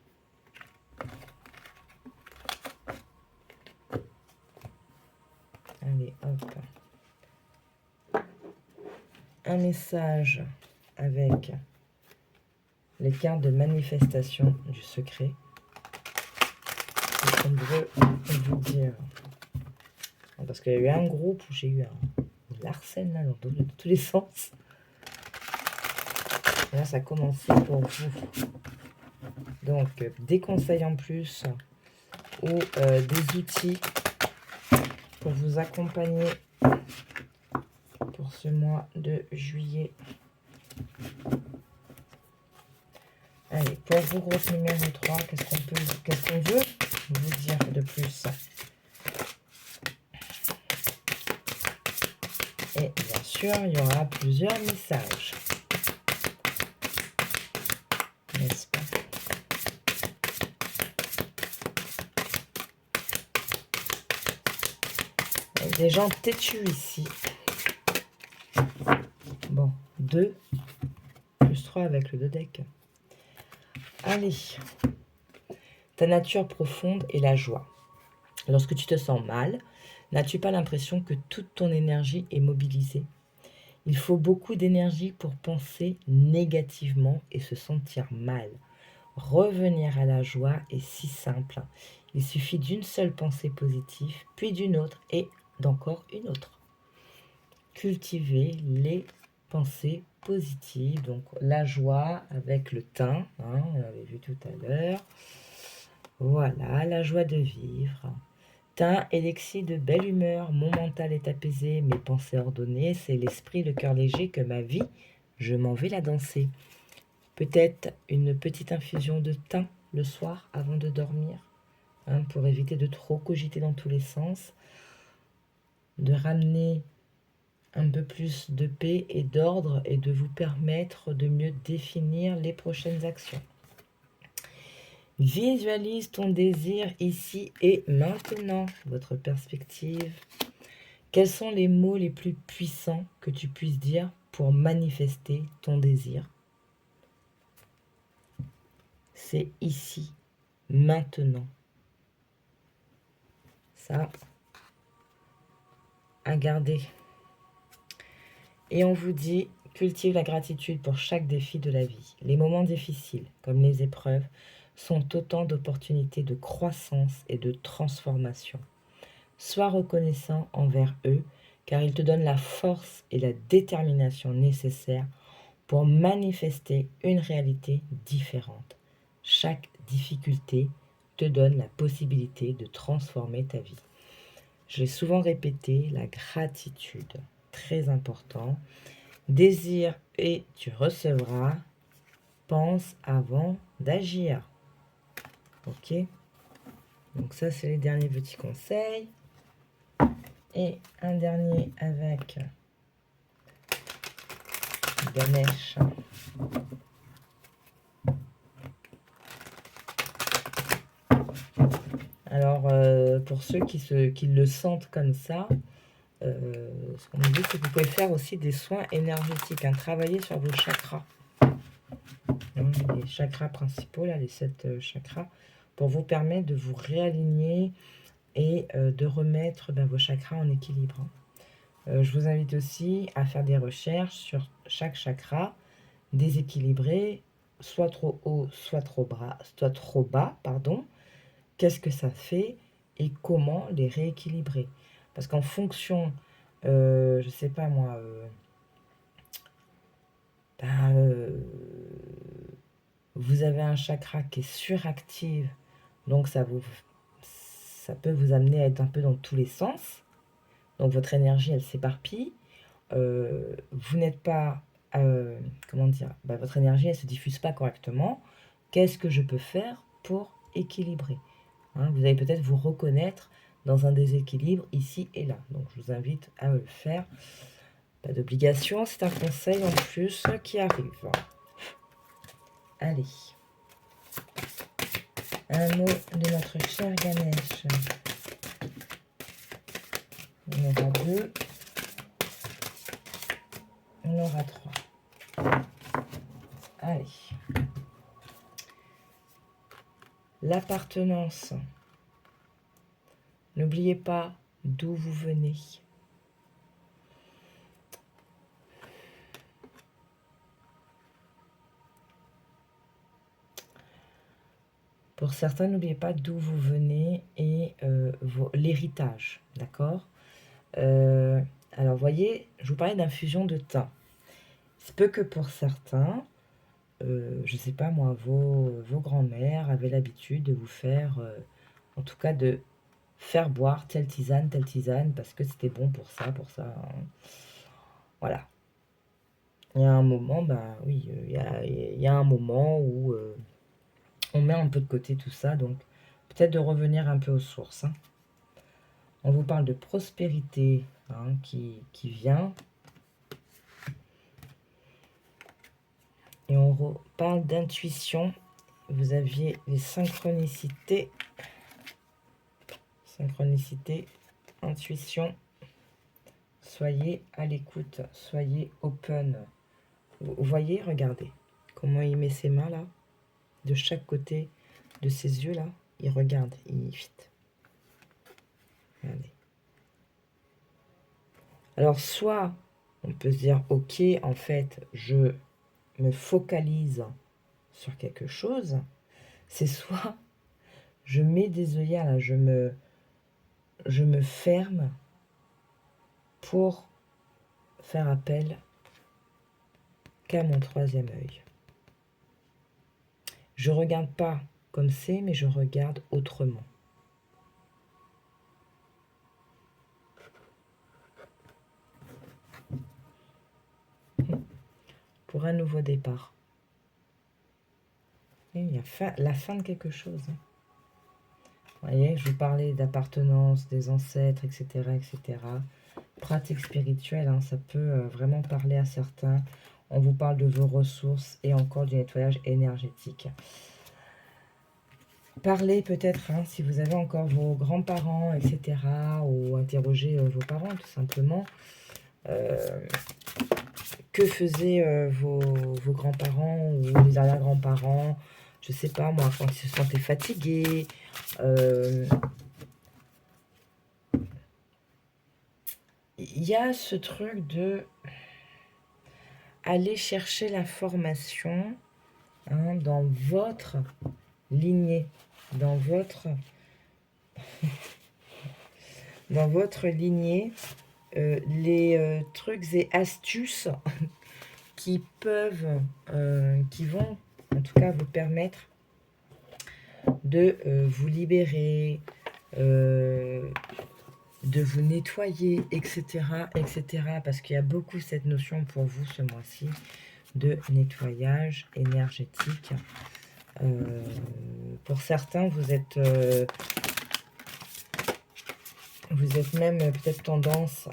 Allez, hop. Un message avec les cartes de manifestation du secret. Qu'est-ce qu'on veut vous dire? Parce qu'il y a eu un groupe où j'ai eu un larcène là, dans tous les sens. Et là, ça a commencé pour vous. Donc, des conseils en plus ou des outils pour vous accompagner pour ce mois de juillet. Allez, pour vous, grosse numéro 3, qu'est-ce qu'on veut vous dire de plus? Et bien sûr, il y aura plusieurs messages. N'est-ce pas? Il y a des gens têtus ici. Bon, 2 plus 3 avec le 2 deck. Allez. Ta nature profonde est la joie. Lorsque tu te sens mal, N'as-tu pas l'impression que toute ton énergie est mobilisée? Il faut beaucoup d'énergie pour penser négativement et se sentir mal. Revenir à la joie est si simple. Il suffit d'une seule pensée positive, puis d'une autre et d'encore une autre. Cultiver les pensées positives, donc la joie avec le thym, hein, on l'avait vu tout à l'heure. Voilà, la joie de vivre. Thym, élixir de belle humeur, mon mental est apaisé, mes pensées ordonnées, c'est l'esprit, le cœur léger que ma vie, je m'en vais la danser. Peut-être une petite infusion de thym le soir avant de dormir, hein, pour éviter de trop cogiter dans tous les sens, de ramener un peu plus de paix et d'ordre et de vous permettre de mieux définir les prochaines actions. Visualise ton désir ici et maintenant, votre perspective. Quels sont les mots les plus puissants que tu puisses dire pour manifester ton désir? C'est ici, maintenant. Ça, à garder. Et on vous dit, cultive la gratitude pour chaque défi de la vie. Les moments difficiles, comme les épreuves, sont autant d'opportunités de croissance et de transformation. Sois reconnaissant envers eux, car ils te donnent la force et la détermination nécessaires pour manifester une réalité différente. Chaque difficulté te donne la possibilité de transformer ta vie. Je l'ai souvent répété, la gratitude, très important. Désire et tu recevras. Pense avant d'agir. Ok? Donc ça, c'est les derniers petits conseils. Et un dernier avec Ganesh. Alors, pour ceux qui le sentent comme ça, ce qu'on nous dit, c'est que vous pouvez faire aussi des soins énergétiques, hein, travailler sur vos chakras. Les chakras principaux, là, les 7 chakras, pour vous permettre de vous réaligner et de remettre vos chakras en équilibre. Je vous invite aussi à faire des recherches sur chaque chakra déséquilibré, soit trop haut, soit trop bas, pardon. Qu'est-ce que ça fait et comment les rééquilibrer? Parce qu'en fonction, je ne sais pas moi, vous avez un chakra qui est suractif, donc ça peut vous amener à être un peu dans tous les sens. Donc votre énergie, elle s'éparpille. Vous n'êtes pas, comment dire, votre énergie, elle ne se diffuse pas correctement. Qu'est-ce que je peux faire pour équilibrer? Hein, vous allez peut-être vous reconnaître dans un déséquilibre ici et là. Donc je vous invite à le faire. Pas d'obligation, c'est un conseil en plus qui arrive. Allez. Un mot de notre cher Ganesh. On aura 2. On aura 3. Allez. L'appartenance. N'oubliez pas d'où vous venez. Pour certains, n'oubliez pas d'où vous venez et l'héritage, d'accord? Alors, voyez, je vous parlais d'infusion de thym. C'est peu que pour certains, je ne sais pas moi, vos grands-mères avaient l'habitude de vous faire, en tout cas de faire boire telle tisane, parce que c'était bon pour ça, hein. Voilà. Il y a un moment, oui, il y a un moment où on met un peu de côté tout ça, donc peut-être de revenir un peu aux sources, hein. On vous parle de prospérité, hein, qui vient. Et on parle d'intuition. Vous aviez les synchronicités. Synchronicité, intuition. Soyez à l'écoute, soyez open. Vous voyez, regardez comment il met ses mains là, de chaque côté de ses yeux là. Il regarde, il fit. Regardez. Alors, soit on peut se dire, ok, en fait, je me focalise sur quelque chose. C'est soit je mets des œillères, là, je me ferme pour faire appel qu'à mon troisième œil. Je regarde pas comme c'est, mais je regarde autrement. Pour un nouveau départ. Et il y a la fin de quelque chose. Vous voyez, je vous parlais d'appartenance, des ancêtres, etc., etc. Pratique spirituelle, hein, ça peut vraiment parler à certains. On vous parle de vos ressources et encore du nettoyage énergétique. Parlez peut-être, hein, si vous avez encore vos grands-parents, etc., ou interrogez vos parents, tout simplement. Que faisaient vos grands-parents ou les arrière-grands-parents? Je sais pas, moi, quand ils se sentaient fatigués. Il y a ce truc de aller chercher l'information, hein, dans votre lignée, dans votre lignée, les trucs et astuces qui peuvent, qui vont en tout cas vous permettre de vous libérer, de vous nettoyer, etc., etc. Parce qu'il y a beaucoup cette notion pour vous ce mois-ci de nettoyage énergétique. Pour certains, vous êtes même peut-être tendance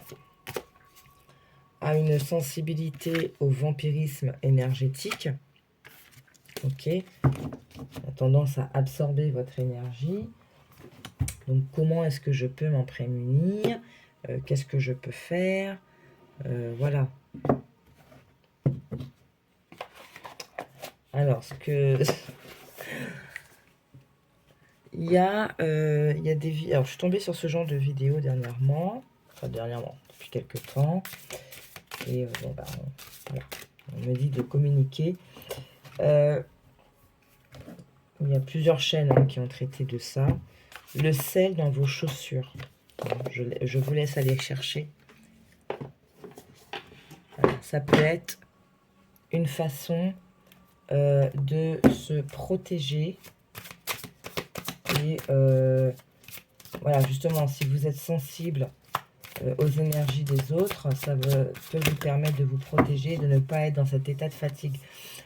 à une sensibilité au vampirisme énergétique. Ok, a tendance à absorber votre énergie. Donc, comment est-ce que je peux m'en prémunir? Qu'est-ce que je peux faire? Voilà. Alors, ce que... il y a des vidéos... Alors, je suis tombée sur ce genre de vidéos dernièrement. Enfin, dernièrement, depuis quelques temps. Et bon, bah, voilà. On me dit de communiquer. Il y a plusieurs chaînes, hein, qui ont traité de ça. Le sel dans vos chaussures. Je vous laisse aller chercher. Voilà, ça peut être une façon de se protéger. Et voilà, justement, si vous êtes sensible aux énergies des autres, ça peut vous permettre de vous protéger, de ne pas être dans cet état de fatigue.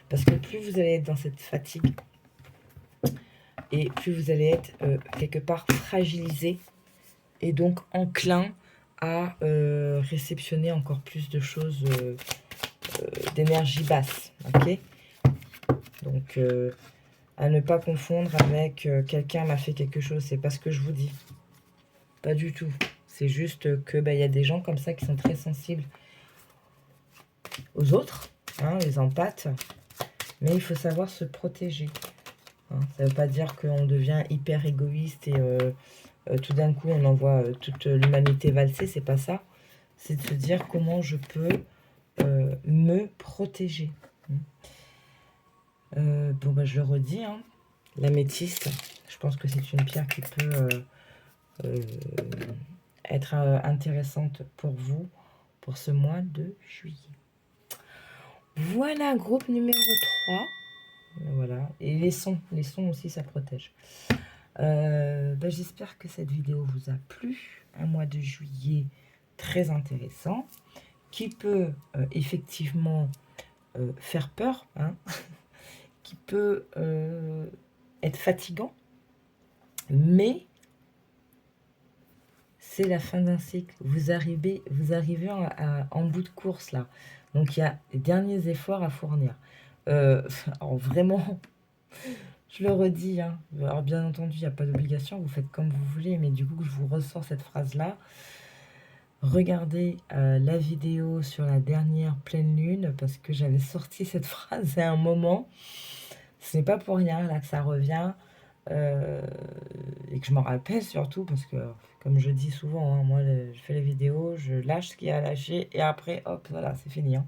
Parce que plus vous allez être dans cette fatigue, et plus vous allez être quelque part fragilisé, et donc enclin à réceptionner encore plus de choses d'énergie basse. Ok, donc à ne pas confondre avec quelqu'un m'a fait quelque chose, c'est pas ce que je vous dis. Pas du tout. C'est juste que y a des gens comme ça qui sont très sensibles aux autres, hein, les empathes, mais il faut savoir se protéger. Hein. Ça ne veut pas dire qu'on devient hyper égoïste et tout d'un coup on envoie toute l'humanité valser, c'est pas ça. C'est de se dire comment je peux me protéger. Bon, bah, je le redis, hein, l'améthyste, je pense que c'est une pierre qui peut être intéressante pour vous pour ce mois de juillet. Voilà, groupe numéro 3. Voilà, et les sons aussi, ça protège. J'espère que cette vidéo vous a plu. Un mois de juillet très intéressant, qui peut effectivement faire peur, hein, qui peut être fatigant, mais c'est la fin d'un cycle. Vous arrivez en bout de course là. Donc il y a les derniers efforts à fournir. Alors vraiment, je le redis, hein. Alors bien entendu, il n'y a pas d'obligation, vous faites comme vous voulez, mais du coup, je vous ressors cette phrase-là. Regardez la vidéo sur la dernière pleine lune, parce que j'avais sorti cette phrase à un moment. Ce n'est pas pour rien là que ça revient. et que je m'en rappelle surtout parce que, comme je dis souvent, hein, moi, je fais les vidéos, je lâche ce qu'il y a à lâcher et après, hop, voilà, c'est fini, hein.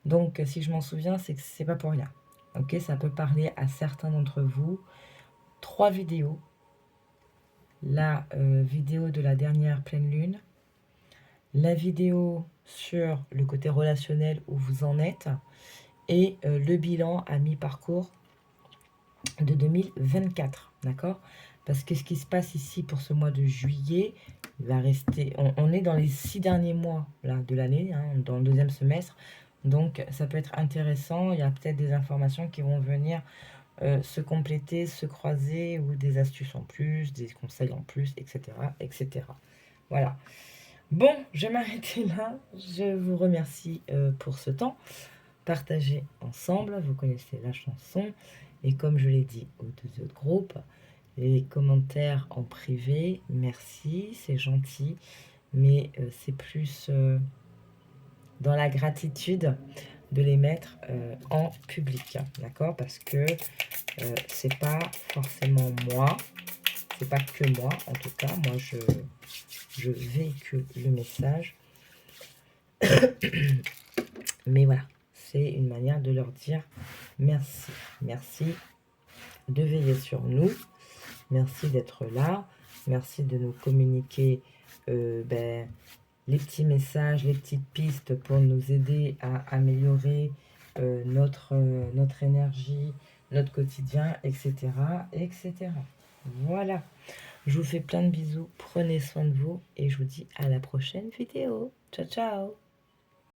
Donc, si je m'en souviens, c'est que c'est pas pour rien. Ok, ça peut parler à certains d'entre vous. 3 vidéos. La vidéo de la dernière pleine lune, la vidéo sur le côté relationnel où vous en êtes et le bilan à mi-parcours de 2024, d'accord? Parce que ce qui se passe ici pour ce mois de juillet, il va rester, on est dans les 6 derniers mois là, de l'année, hein, dans le deuxième semestre, donc ça peut être intéressant, il y a peut-être des informations qui vont venir se compléter, se croiser, ou des astuces en plus, des conseils en plus, etc. etc. Voilà. Bon, je vais m'arrêter là. Je vous remercie pour ce temps partagé ensemble. Vous connaissez la chanson. Et comme je l'ai dit aux deux autres groupes, les commentaires en privé, merci, c'est gentil. Mais c'est plus dans la gratitude de les mettre en public. D'accord? Parce que c'est pas forcément moi, c'est pas que moi en tout cas, moi je véhicule le message, mais voilà, c'est une manière de leur dire merci, merci de veiller sur nous, merci d'être là, merci de nous communiquer les petits messages, les petites pistes pour nous aider à améliorer notre énergie, notre quotidien, etc., etc. Voilà. Je vous fais plein de bisous, prenez soin de vous et je vous dis à la prochaine vidéo. Ciao, ciao!